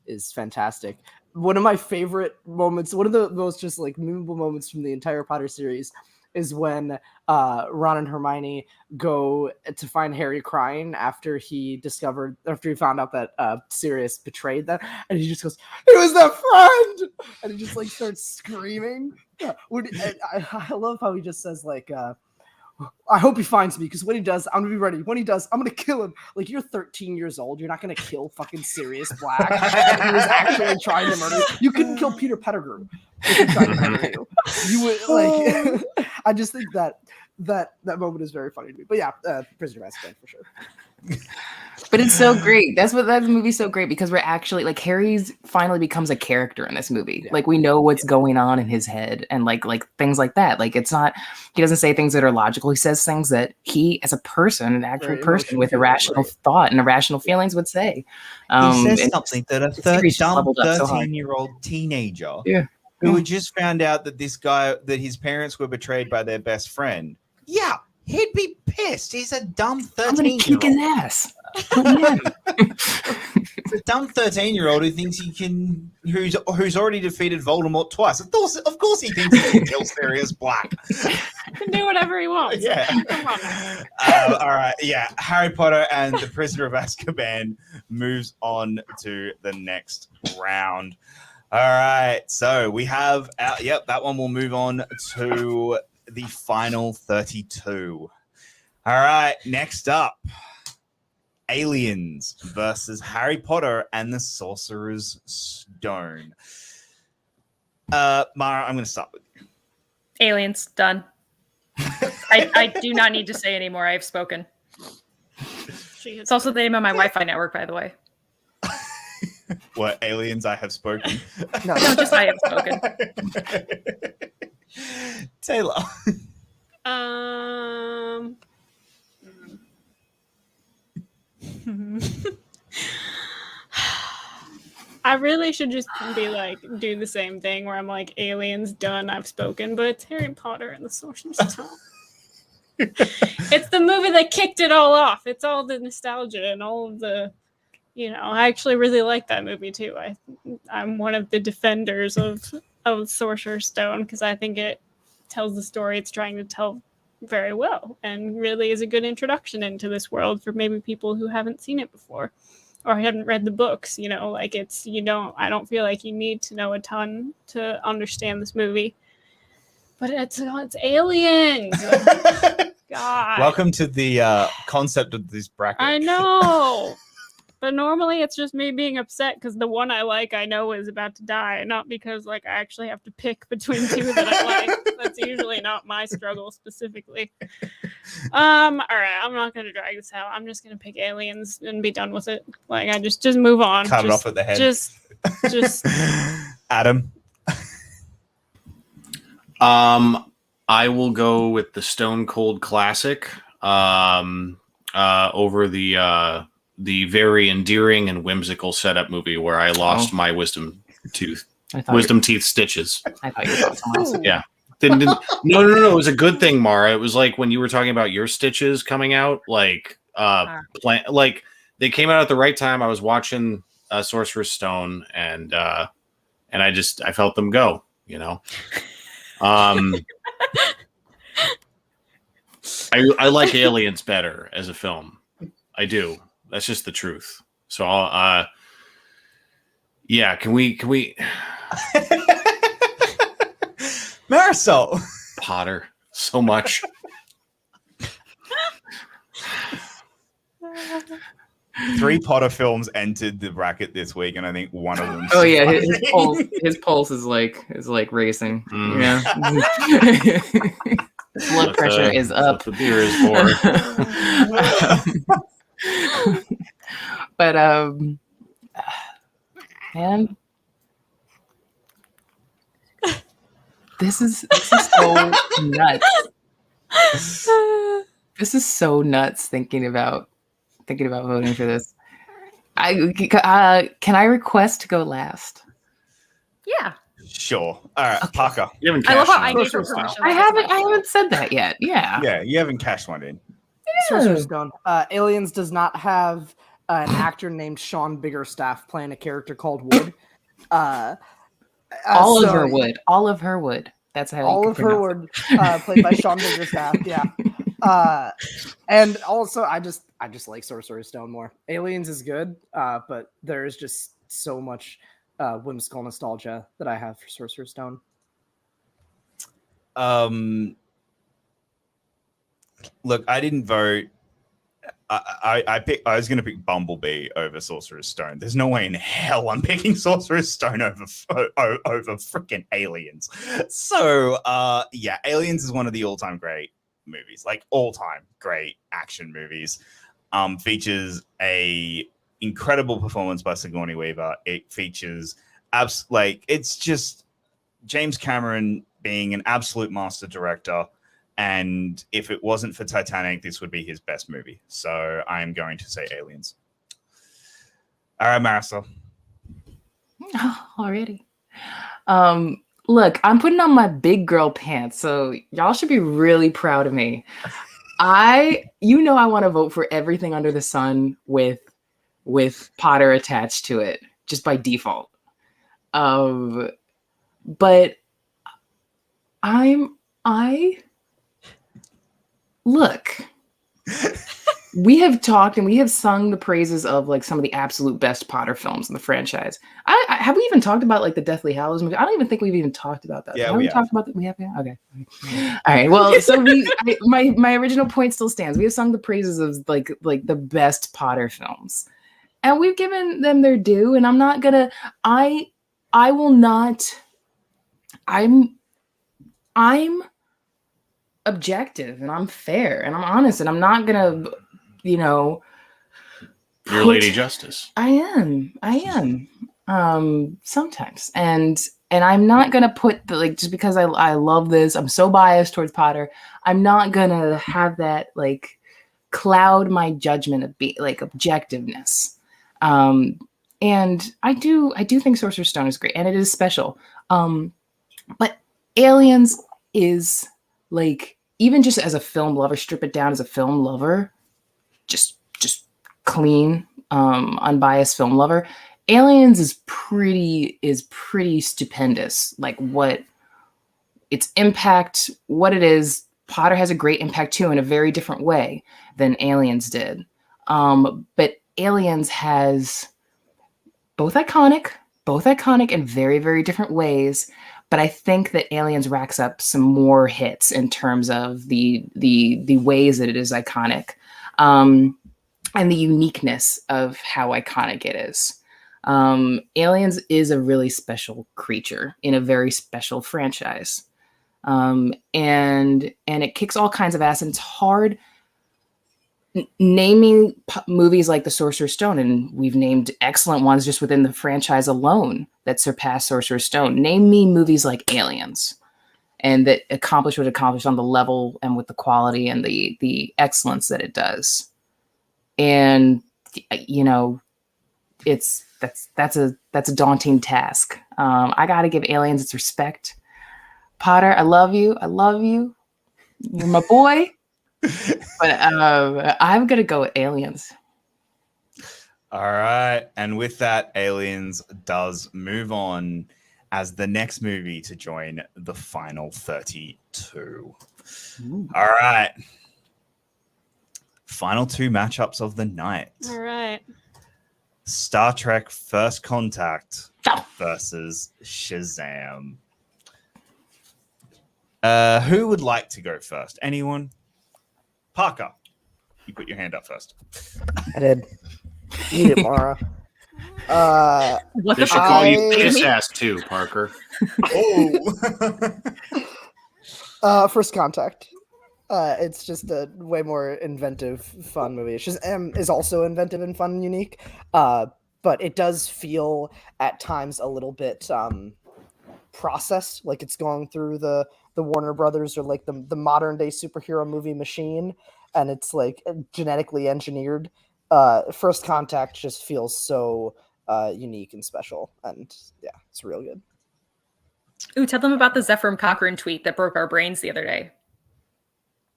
is fantastic. One of my favorite moments, one of the most just like memorable moments from the entire Potter series is when Ron and Hermione go to find Harry crying after he found out that Sirius betrayed them, and he just goes, "It was the friend," and he just like starts screaming. I love how he just says like, I hope he finds me, because when he does, I'm gonna be ready. When he does, I'm gonna kill him. Like, you're 13 years old. You're not gonna kill fucking Sirius Black. He was actually trying to murder you. You couldn't kill Peter Pettigrew if he tried to murder you. You would like. I just think that moment is very funny to me. But yeah, Prisoner of Azkaban for sure. But it's so great. That's that movie's so great, because we're actually like, Harry's finally becomes a character in this movie. Yeah. Like, we know what's going on in his head, and like things like that. Like, it's not, he doesn't say things that are logical. He says things that he, as a person, an actual Very person with emotional, irrational right. thought and irrational feelings would say. He says and something that a the series just dumb leveled up so hard. 13-year-old teenager Yeah. who had just found out that that his parents were betrayed by their best friend. Yeah, he'd be pissed. He's a dumb I'm gonna kick his 13-year-old. ass. Yeah. It's a dumb 13-year-old who thinks he can, who's already defeated Voldemort twice. Of course he thinks he can kill Sirius Black. He can do whatever he wants. Yeah. Come on now. All right. Yeah. Harry Potter and the Prisoner of Azkaban moves on to the next round. All right. So we have that one will move on to the final 32. All right. Next up, Aliens versus Harry Potter and the Sorcerer's Stone. Mara, I'm going to start with you. Aliens, done. I do not need to say anymore. I've spoken. It's also the name of my Wi-Fi network, by the way. What, Aliens, I have spoken? No, No, just I have spoken. Taylor. I really should just be like, do the same thing where I'm like, Aliens, done, I've spoken, but it's Harry Potter and the Sorcerer's Stone. It's the movie that kicked it all off. It's all the nostalgia and all of the, I actually really like that movie too. I'm one of the defenders of Sorcerer's Stone, because I think it tells the story it's trying to tell very well, and really is a good introduction into this world for maybe people who haven't seen it before or haven't read the books. Like I don't feel like you need to know a ton to understand this movie, but it's aliens. God, Welcome to the concept of this bracket. I know. But normally it's just me being upset because the one I like I know is about to die, not because I actually have to pick between two that I like. That's usually not my struggle specifically. All right, I'm not gonna drag this out. I'm just gonna pick Aliens and be done with it. I just move on. Cut it off at the head. Just Adam. I will go with the Stone Cold Classic over the very endearing and whimsical setup movie where I lost my wisdom teeth stitches. I thought you were talking about something else. Yeah. No. It was a good thing, Mara. It was like when you were talking about your stitches coming out, they came out at the right time. I was watching Sorcerer's Stone, and I felt them go. I like Aliens better as a film. I do. That's just the truth. So I'll, can we Marisol. Potter so much. Three Potter films entered the bracket this week, and I think one of them. Oh yeah, his pulse is like racing. Yeah. Blood pressure is up. The beer is for. But man, this is so nuts. This is so nuts thinking about voting for this. Can I request to go last? Yeah. Sure. All right, okay. Parker. You haven't I love how I cashed gave her one. permission. I haven't said that yet. Yeah. Yeah, you haven't cashed one in. Sorcerer's Stone. Aliens does not have an actor named Sean Biggerstaff playing a character called Wood. Oliver Wood. That's how Oliver Wood, played by Sean Biggerstaff. Yeah. And also, I just like Sorcerer's Stone more. Aliens is good, but there is just so much whimsical nostalgia that I have for Sorcerer's Stone. look, I didn't vote. I was going to pick Bumblebee over Sorcerer's Stone. There's no way in hell I'm picking Sorcerer's Stone over freaking Aliens. So, yeah, Aliens is one of the all-time great movies, like all-time great action movies. Features a incredible performance by Sigourney Weaver. It features it's just James Cameron being an absolute master director. And if it wasn't for Titanic, this would be his best movie. So I'm going to say Aliens. All right, Marisol. Oh, already. Look, I'm putting on my big girl pants, so y'all should be really proud of me. I want to vote for everything under the sun with Potter attached to it, just by default. But look, we have talked and we have sung the praises of like some of the absolute best Potter films in the franchise. Have we even talked about like the Deathly Hallows movie? I don't even think we've even talked about that. Yeah, we talked about that. We have. Yeah? Okay. All right. Well, so my original point still stands. We have sung the praises of like the best Potter films, and we've given them their due. And I'm not gonna. I will not. I'm objective and I'm fair and I'm honest and I'm not gonna, You're Lady Justice. I am. Sometimes. And I'm not gonna put just because I love this, I'm so biased towards Potter, I'm not gonna have that cloud my judgment of objectiveness. And I do think Sorcerer's Stone is great and it is special. But Aliens is even just as a film lover, strip it down as a film lover, just clean, unbiased film lover. Aliens is pretty stupendous. What its impact, what it is. Potter has a great impact too, in a very different way than Aliens did. But Aliens has both iconic in very, very different ways. But I think that Aliens racks up some more hits in terms of the ways that it is iconic, and the uniqueness of how iconic it is. Aliens is a really special creature in a very special franchise, and it kicks all kinds of ass. And it's hard naming movies like The Sorcerer's Stone, and we've named excellent ones just within the franchise alone that surpass Sorcerer's Stone. Name me movies like Aliens and that accomplish what it accomplished on the level and with the quality and the excellence that it does. And that's a daunting task. I got to give Aliens its respect. Potter, I love you. You're my boy. But I'm gonna go with Aliens. All right, and with that, Aliens does move on as the next movie to join the final 32. Ooh. All right, final two matchups of the night. All right, Star Trek: First Contact versus Shazam. Who would like to go first? Anyone? Parker, you put your hand up first. I did. Eat it, Mara. What they should call you piss ass too, Parker. First Contact. It's just a way more inventive, fun movie. Shazam is also inventive and fun and unique, but it does feel at times a little bit processed, like it's going through the Warner Brothers or the modern day superhero movie machine, and it's genetically engineered. First Contact just feels so unique and special, and yeah, it's real good. Ooh, tell them about the Zephram Cochrane tweet that broke our brains the other day.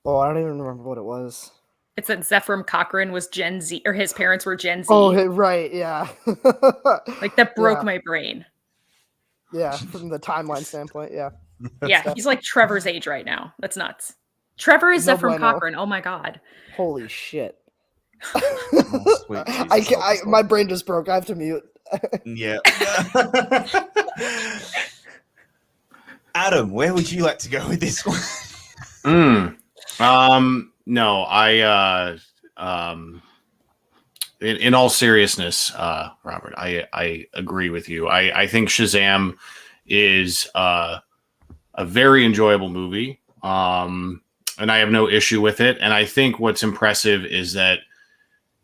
Oh, I don't even remember what it was. It's that Zephram Cochrane was Gen Z, or his parents were Gen Z. Oh, right, yeah. That broke my brain. Yeah, from the timeline standpoint, yeah. Yeah, he's like Trevor's age right now. That's nuts. Trevor is Zephram Cochrane. Oh my god. Holy shit. Oh, sweet Jesus, my brain just broke. I have to mute. Yeah. Adam, where would you like to go with this one? No, in all seriousness, Robert, I agree with you. I think Shazam is a very enjoyable movie, and I have no issue with it. And I think what's impressive is that,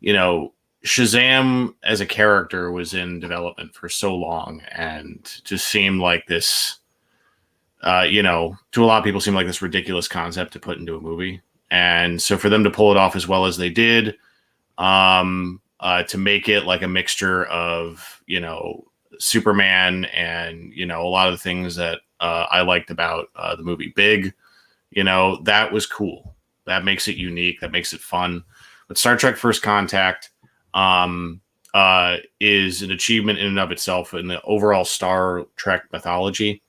you know, Shazam as a character was in development for so long and just seemed like this, you know, to a lot of people seemed like this ridiculous concept to put into a movie. And so for them to pull it off as well as they did, to make it like a mixture of, you know, Superman and, you know, a lot of the things that I liked about the movie Big, you know, that was cool. That makes it unique. That makes it fun. But Star Trek First Contact is an achievement in and of itself in the overall Star Trek mythology.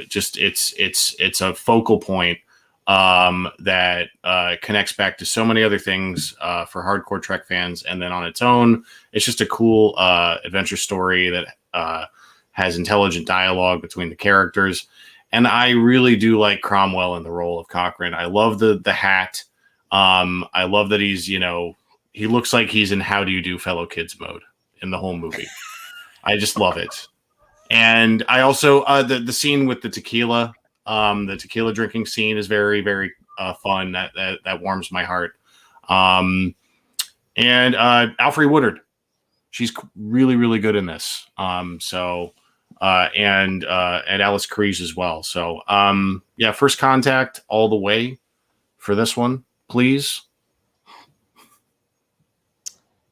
Just it's a focal point that connects back to so many other things for hardcore Trek fans, and then on its own, it's just a cool adventure story that has intelligent dialogue between the characters. And I really do like Cromwell in the role of Cochrane. I love the hat. I love that he's, you know, he looks like he's in How Do You Do Fellow Kids mode in the whole movie. I just love it. And I also the scene with the tequila drinking scene is very, very fun. That warms my heart. And Alfre Woodard, she's really, really good in this. And Alice Kreese as well. So yeah, First Contact all the way for this one, please.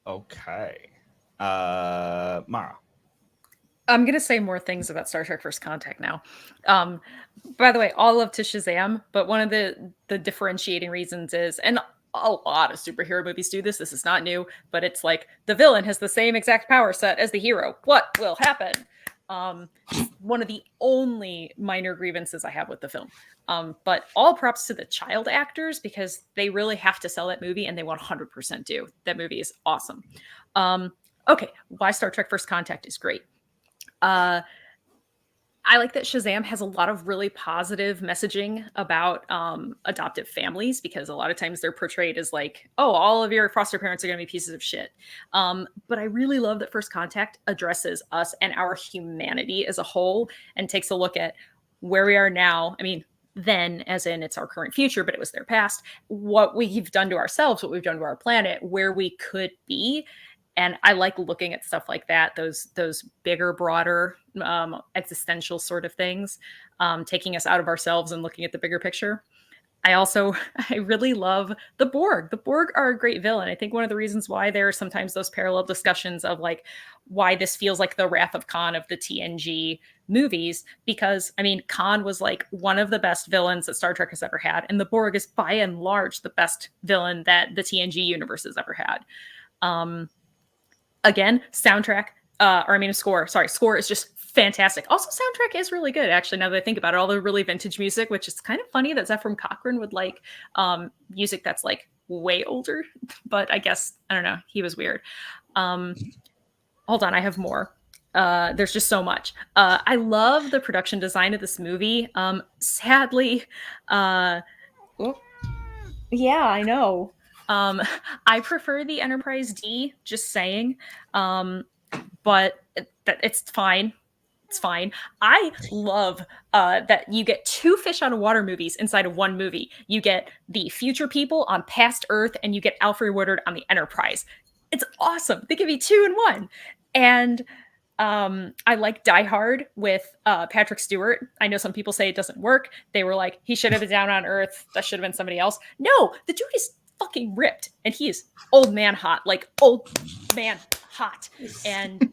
Okay. Mara. I'm going to say more things about Star Trek First Contact now. By the way, all love to Shazam, but one of the differentiating reasons is, and a lot of superhero movies do this, this is not new, but it's like the villain has the same exact power set as the hero. What will happen? One of the only minor grievances I have with the film. But all props to the child actors, because they really have to sell that movie, and they 100% do. That movie is awesome. Okay, why Star Trek First Contact is great. I like that Shazam has a lot of really positive messaging about adoptive families, because a lot of times they're portrayed as like, oh, all of your foster parents are going to be pieces of shit. But I really love that First Contact addresses us and our humanity as a whole and takes a look at where we are now. I mean, then as in it's our current future, but it was their past, what we've done to ourselves, what we've done to our planet, where we could be. And I like looking at stuff like that, those bigger, broader, existential sort of things, taking us out of ourselves and looking at the bigger picture. I really love the Borg. The Borg are a great villain. I think one of the reasons why there are sometimes those parallel discussions of like why this feels like the Wrath of Khan of the TNG movies, because I mean, Khan was like one of the best villains that Star Trek has ever had. And the Borg is by and large the best villain that the TNG universe has ever had. Again, soundtrack, score is just fantastic. Also, soundtrack is really good, actually, now that I think about it. All the really vintage music, which is kind of funny that Zephram Cochrane would like music that's like way older, but I guess, I don't know, he was weird. Hold on, I have more. There's just so much. I love the production design of this movie. Sadly, yeah, I know. I prefer the Enterprise D, just saying, but it's fine. It's fine. I love that you get 2 fish out of water movies inside of one movie. You get the future people on Past Earth, and you get Alfre Woodard on the Enterprise. It's awesome. They give you 2 in 1. And I like Die Hard with Patrick Stewart. I know some people say it doesn't work. They were like, he should have been down on Earth. That should have been somebody else. No, the dude is fucking ripped, and he is old man hot, and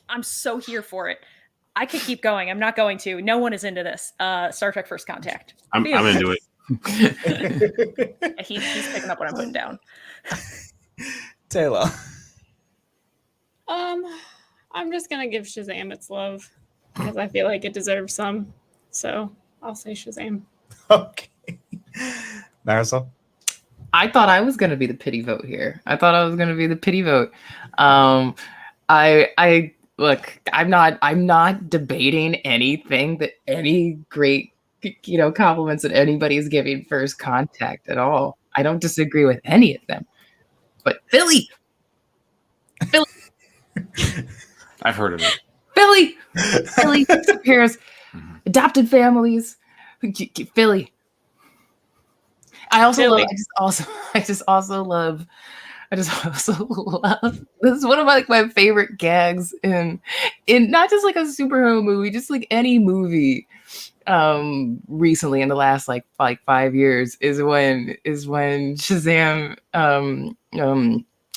I'm so here for it. I could keep going. I'm not going to. No one is into this. Star Trek First Contact. I'm into it. He's picking up what I'm putting down. Taylor. I'm just gonna give Shazam its love because I feel like it deserves some. So I'll say Shazam. Okay. Marisol? I thought I was going to be the pity vote here. I look, I'm not debating anything that any great, compliments that anybody's giving First Contact at all. I don't disagree with any of them. But Philly, I've heard of it. Philly, superheroes, adopted families, Philly. I also Philly. love. I just also love. This is one of my favorite gags in not just like a superhero movie, just like any movie. Recently in the last like 5 years is when Shazam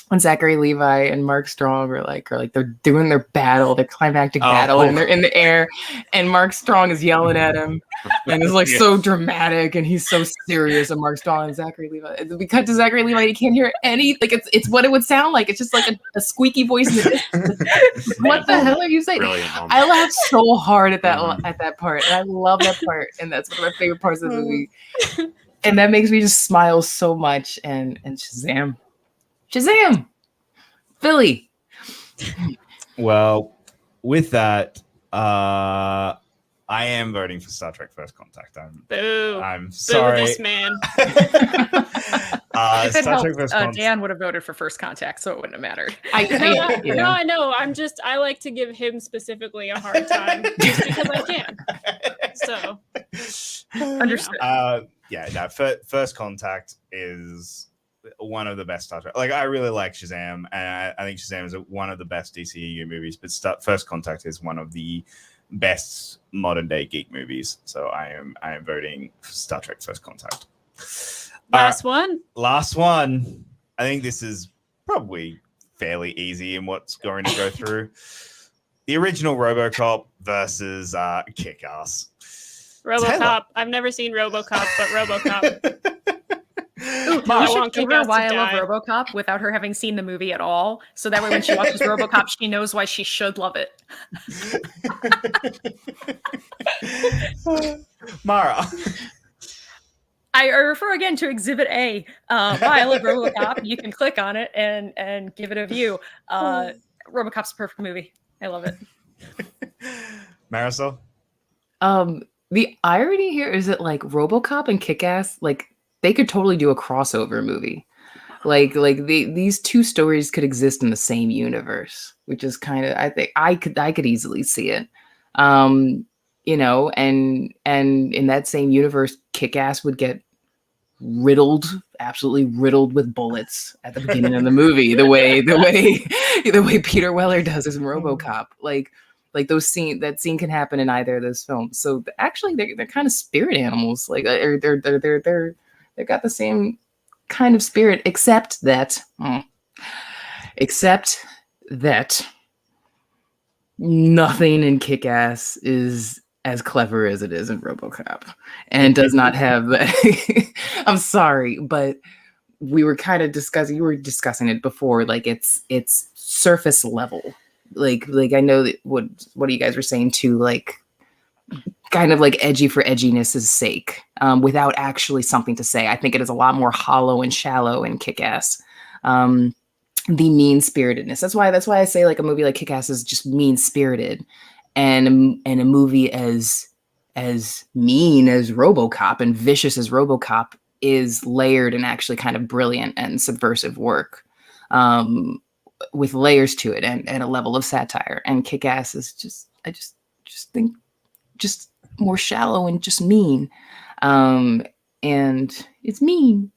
when Zachary Levi and Mark Strong are like they're doing their battle, their climactic battle, and they're in the air, and Mark Strong is yelling at him, and it's like so dramatic, and he's so serious, and Mark Strong and Zachary Levi. We cut to Zachary Levi, and he can't hear any, like it's what it would sound like. It's just like a squeaky voice in the distance. What the hell are you saying? I laughed so hard at that part, and I love that part, and that's one of my favorite parts of the movie, and that makes me just smile so much. And Shazam! Philly. Well, with that, I am voting for Star Trek First Contact. I'm Boo sorry. this man. If it Star helped, Trek First Contact. Dan would have voted for First Contact, so it wouldn't have mattered. No, I know. I like to give him specifically a hard time just because I can. So, Understood. First Contact is one of the best Star Trek. Like, I really like Shazam, and I think Shazam is one of the best DCEU movies. But First Contact is one of the best modern day geek movies. So I am voting for Star Trek First Contact. last one. I think this is probably fairly easy in what's going to go through. The original Robocop versus Kick-Ass. RoboCop. Taylor. I've never seen RoboCop, but RoboCop. You should give her why I love RoboCop without her having seen the movie at all. So that way when she watches RoboCop, she knows why she should love it. Mara. I refer again to Exhibit A. Why I love RoboCop. You can click on it and give it a view. RoboCop's a perfect movie. I love it. Marisol? The irony here is that like RoboCop and Kick-Ass, like they could totally do a crossover movie. Like these two stories could exist in the same universe, which is kind of, I think I could easily see it. And in that same universe, Kick-Ass would get absolutely riddled with bullets at the beginning of the movie, the way Peter Weller does as RoboCop. Like that scene can happen in either of those films. So actually, they're kind of spirit animals. Like they've got the same kind of spirit, except that nothing in Kick-Ass is as clever as it is in RoboCop, and does not have that. I'm sorry, but we were kind of discussing. You were discussing it before, like it's surface level. Like I know that what you guys were saying too, like kind of like edgy for edginess' sake, without actually something to say. I think it is a lot more hollow and shallow in Kick-Ass. The mean-spiritedness. That's why I say like a movie like Kick-Ass is just mean-spirited, and a movie as mean as RoboCop and vicious as RoboCop is layered and actually kind of brilliant and subversive work, with layers to it and a level of satire. And Kick-Ass is just, I just think just more shallow and just mean. And it's mean.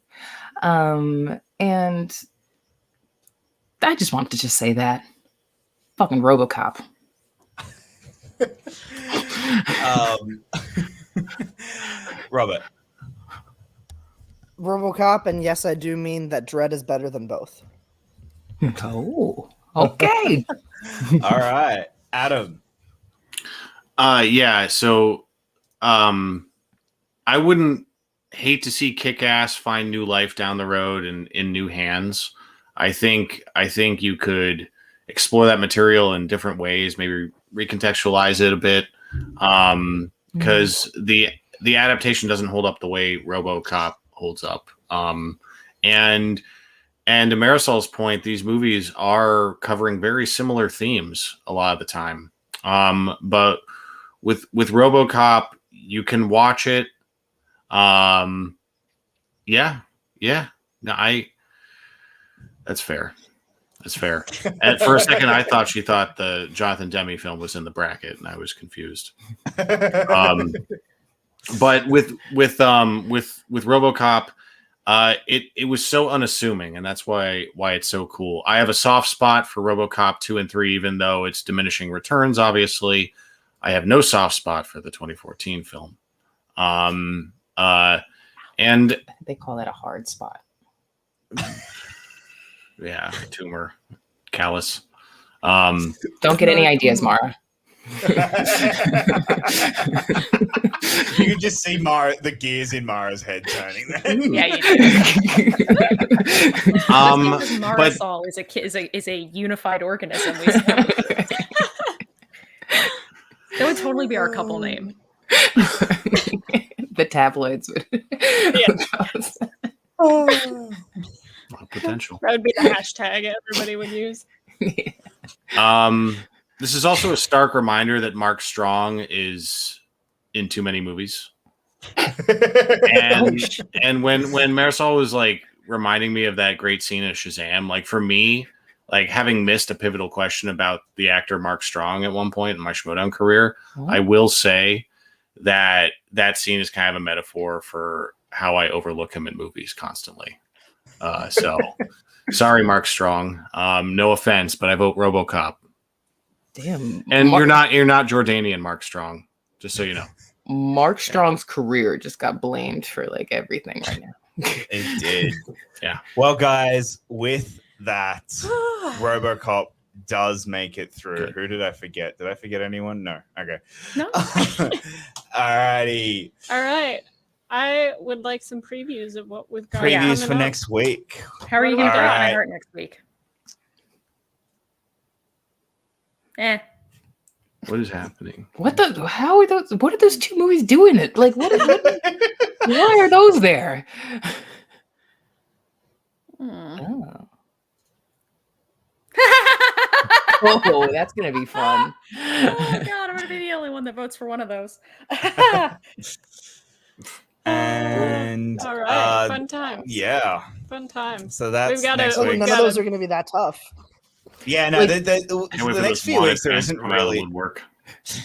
And I just wanted to just say that. Fucking RoboCop. Robert. RoboCop, and yes, I do mean that Dredd is better than both. Oh, okay. All right, Adam. Yeah. So, I wouldn't hate to see Kick-Ass find new life down the road and in new hands. I think you could explore that material in different ways, maybe recontextualize it a bit, because the adaptation doesn't hold up the way RoboCop holds up. And to Marisol's point, these movies are covering very similar themes a lot of the time. But with RoboCop, you can watch it. Yeah. No, that's fair. That's fair. And for a second, I thought she thought the Jonathan Demme film was in the bracket, and I was confused. But with RoboCop, it was so unassuming, and that's why it's so cool. I have a soft spot for RoboCop 2 and 3, even though it's diminishing returns. Obviously, I have no soft spot for the 2014 film. And They call that a hard spot. yeah, tumor, callus. Don't get any ideas, Mara. You can just see the gears in Mara's head turning. Yeah, you do. Marisol is a unified organism. That would totally be our couple name. The tabloids. Potential. That would be the hashtag everybody would use. This is also a stark reminder that Mark Strong is in too many movies. And when Marisol was like reminding me of that great scene of Shazam, like for me, like having missed a pivotal question about the actor Mark Strong at one point in my Schmoedown career, I will say that scene is kind of a metaphor for how I overlook him in movies constantly. So sorry, Mark Strong. No offense, but I vote RoboCop. Damn. And you're not Jordanian Mark Strong, just so you know. Mark Strong's career just got blamed for like everything right now. It did. Yeah. Well, guys, with that, RoboCop does make it through. Good. Who did I forget? Did I forget anyone? No. Okay. No. Alrighty. All right. I would like some previews of what we've got. Previews for next week. How are you going to do My Heart next week? What is happening? What are those two movies doing it? Like why are those there? Oh. Oh, that's gonna be fun. Oh god, I'm gonna be the only one that votes for one of those. And all right, fun time. Yeah, fun time. So that's next none week. of those are going to be that tough. Yeah, no, the next few weeks there isn't really work.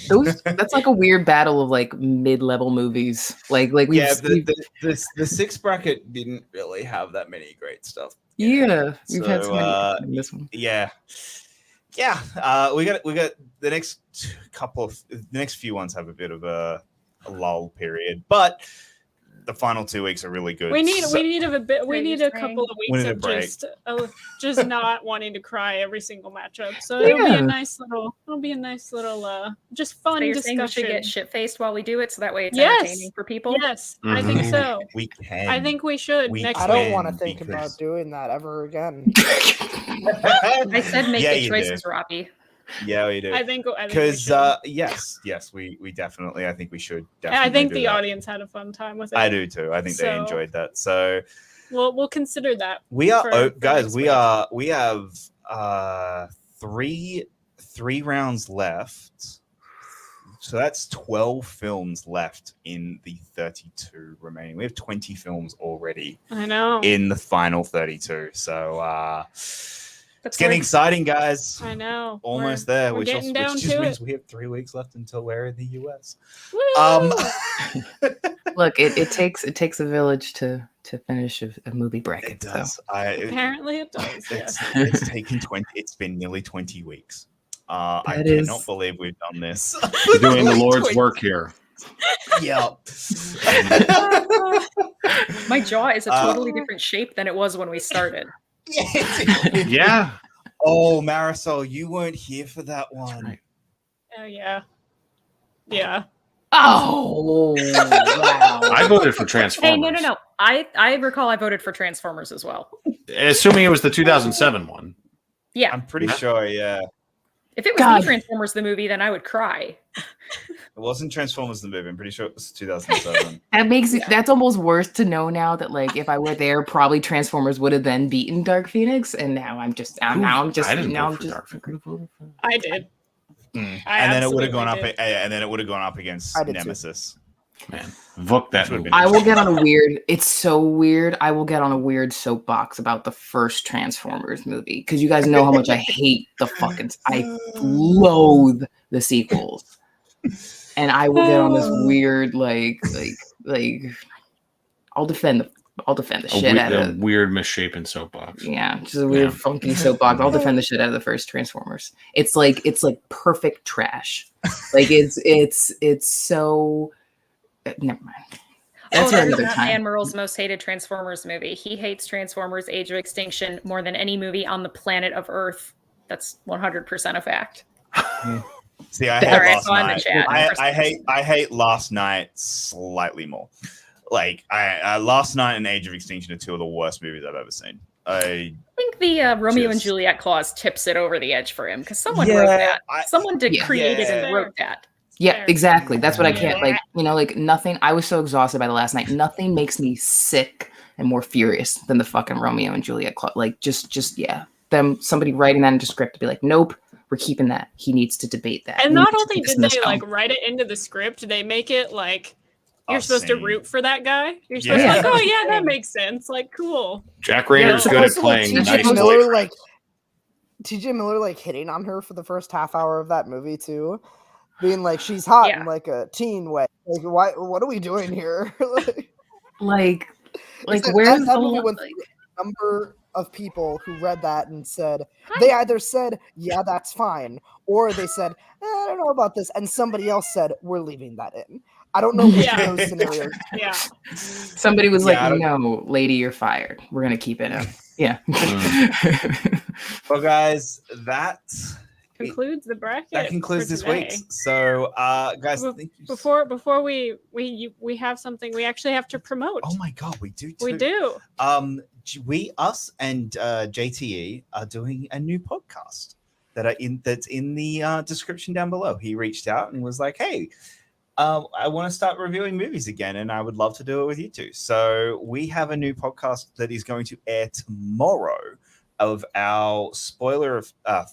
That's like a weird battle of like mid-level movies. The sixth bracket didn't really have that many great stuff. Yeah, we've had so many in this one. Yeah. We got the next few ones have a bit of a lull period, but the final 2 weeks are really good. We need a couple of weeks of just not wanting to cry every single matchup. So it'll be a nice little just fun so you're discussion. Saying we should get shit faced while we do it, so that way it's entertaining for people. Yes, I think so. We can. I think we should next week. I don't want to think about doing that ever again. I said make good choices, Robbie. Yeah, we do. I think because yes, we definitely. I think we should. Definitely I think the audience had a fun time with it. I do too. I think they enjoyed that. So we'll consider that. We are guys. We have 3 rounds left. So that's 12 films left in the 32 remaining. We have 20 films already. I know. In the final 32. So it's getting exciting, guys. I know. Almost there. Which just means we have 3 weeks left until we're in the US. Look, it takes a village to finish a movie bracket. It does. So. Apparently it does. It's taken 20. It's been nearly 20 weeks. I cannot believe we've done this. We're doing the Lord's work here. Yeah. My jaw is a totally different shape than it was when we started. Yeah. Oh, Marisol, you weren't here for that one. Right. Oh yeah. Yeah. Oh wow. I voted for Transformers. Hey, no. I recall I voted for Transformers as well. Assuming it was the 2007 one. Yeah. I'm pretty sure, yeah. If it was Transformers the movie, then I would cry. It wasn't Transformers the movie. I'm pretty sure it was 2007. That's almost worse to know now that like if I were there, probably Transformers would have then beaten Dark Phoenix, and now I'm just I did. And then it would have gone up. And then it would have gone up against Nemesis. Man, Vook that movie. I will get on a weird. It's so weird. I will get on a weird soapbox about the first Transformers movie because you guys know how much I hate the fucking. I loathe the sequels, and I will get on this weird like. I'll defend the shit out of weird misshapen soapbox. Yeah, just a weird funky soapbox. I'll defend the shit out of the first Transformers. It's like perfect trash. Like it's so. Never mind. That's for another time. Dan Merle's most hated Transformers movie. He hates Transformers: Age of Extinction more than any movie on the planet of Earth. That's 100% a fact. See, I hate Last Night. I hate Last Night slightly more. Like Last Night and Age of Extinction are two of the worst movies I've ever seen. I think the Romeo and Juliet clause tips it over the edge for him because someone wrote that. Someone created and wrote that. Yeah, exactly. That's what I can't like nothing. I was so exhausted by the last night. Nothing makes me sick and more furious than the fucking Romeo and Juliet clause. Like just somebody writing that into script to be like, nope, we're keeping that. He needs to debate that. And not only did they like write it into the script, they make it like you're supposed to root for that guy. You're supposed to be like, oh yeah, that makes sense. Like, cool. Jack Rayner's good at playing nice boyfriend. TJ Miller like hitting on her for the first half hour of that movie too. Being like she's hot in like a teen way. Like why? What are we doing here? like where's that movie went through a number of people who read that and said they either said yeah that's fine or they said I don't know about this and somebody else said we're leaving that in. I don't know which of those scenarios. Yeah. Somebody was like, no, lady, you're fired. We're gonna keep it in. Yeah. Well, guys, that concludes the bracket. That concludes this week. So, guys, before we have something we actually have to promote. Oh my god, we do. We do. Us and JTE are doing a new podcast that's in the description down below. He reached out and was like, "Hey, I want to start reviewing movies again, and I would love to do it with you two." So we have a new podcast that is going to air tomorrow of our spoiler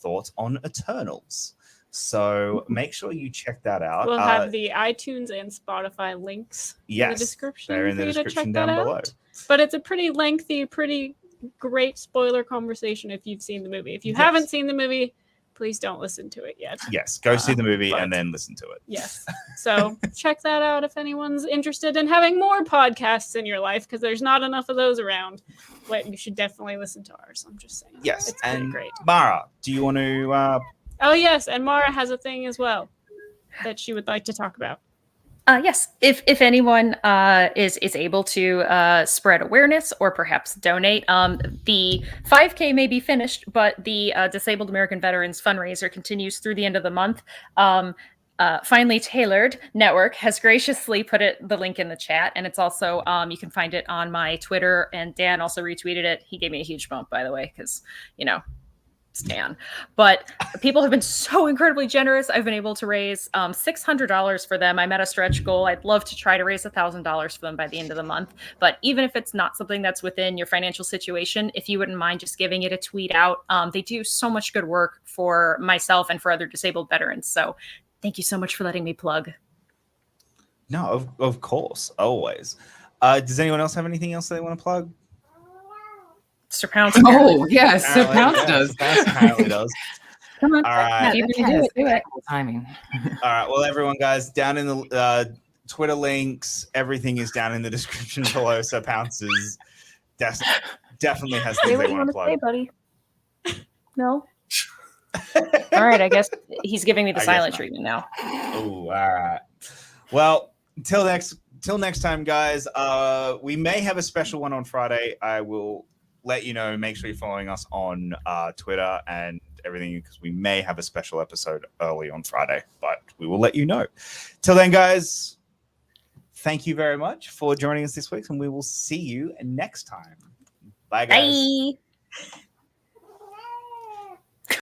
thoughts on Eternals. So make sure you check that out. We'll have the iTunes and Spotify links in the description. They're in the description down below. But it's a pretty lengthy, pretty great spoiler conversation if you've seen the movie. If you haven't seen the movie, please don't listen to it yet. Yes, go see the movie and then listen to it. Yes. So check that out if anyone's interested in having more podcasts in your life, because there's not enough of those around. But you should definitely listen to ours. I'm just saying. Yes, it's and great. Mara, do you want to... Oh, yes, and Mara has a thing as well that she would like to talk about. Yes, if anyone is able to spread awareness or perhaps donate, the 5K may be finished, but the Disabled American Veterans fundraiser continues through the end of the month. Finally Tailored Network has graciously put the link in the chat, and it's also you can find it on my Twitter, and Dan also retweeted it. He gave me a huge bump, by the way, because Stan. But people have been so incredibly generous. I've been able to raise $600 for them. I met a stretch goal. I'd love to try to raise $1,000 for them by the end of the month. But even if it's not something that's within your financial situation, if you wouldn't mind just giving it a tweet out, they do so much good work for myself and for other disabled veterans. So thank you so much for letting me plug. No, of course, always. Does anyone else have anything else they want to plug? Sir Pounce. Oh, yes, Sir Pounce does. Pounce apparently does. Come on. All right. Do it. Timing. All right. Well, everyone, guys, down in the Twitter links, everything is down in the description below. So Pounce is definitely has things they want to plug. Say, buddy. No. All right. I guess he's giving me the silent treatment now. Oh, all right. Well, until next time, guys. We may have a special one on Friday. I will let you know. Make sure you're following us on Twitter and everything, because we may have a special episode early on Friday, but we will let you know. Till then, guys, thank you very much for joining us this week, and we will see you next time. Bye, guys. Bye.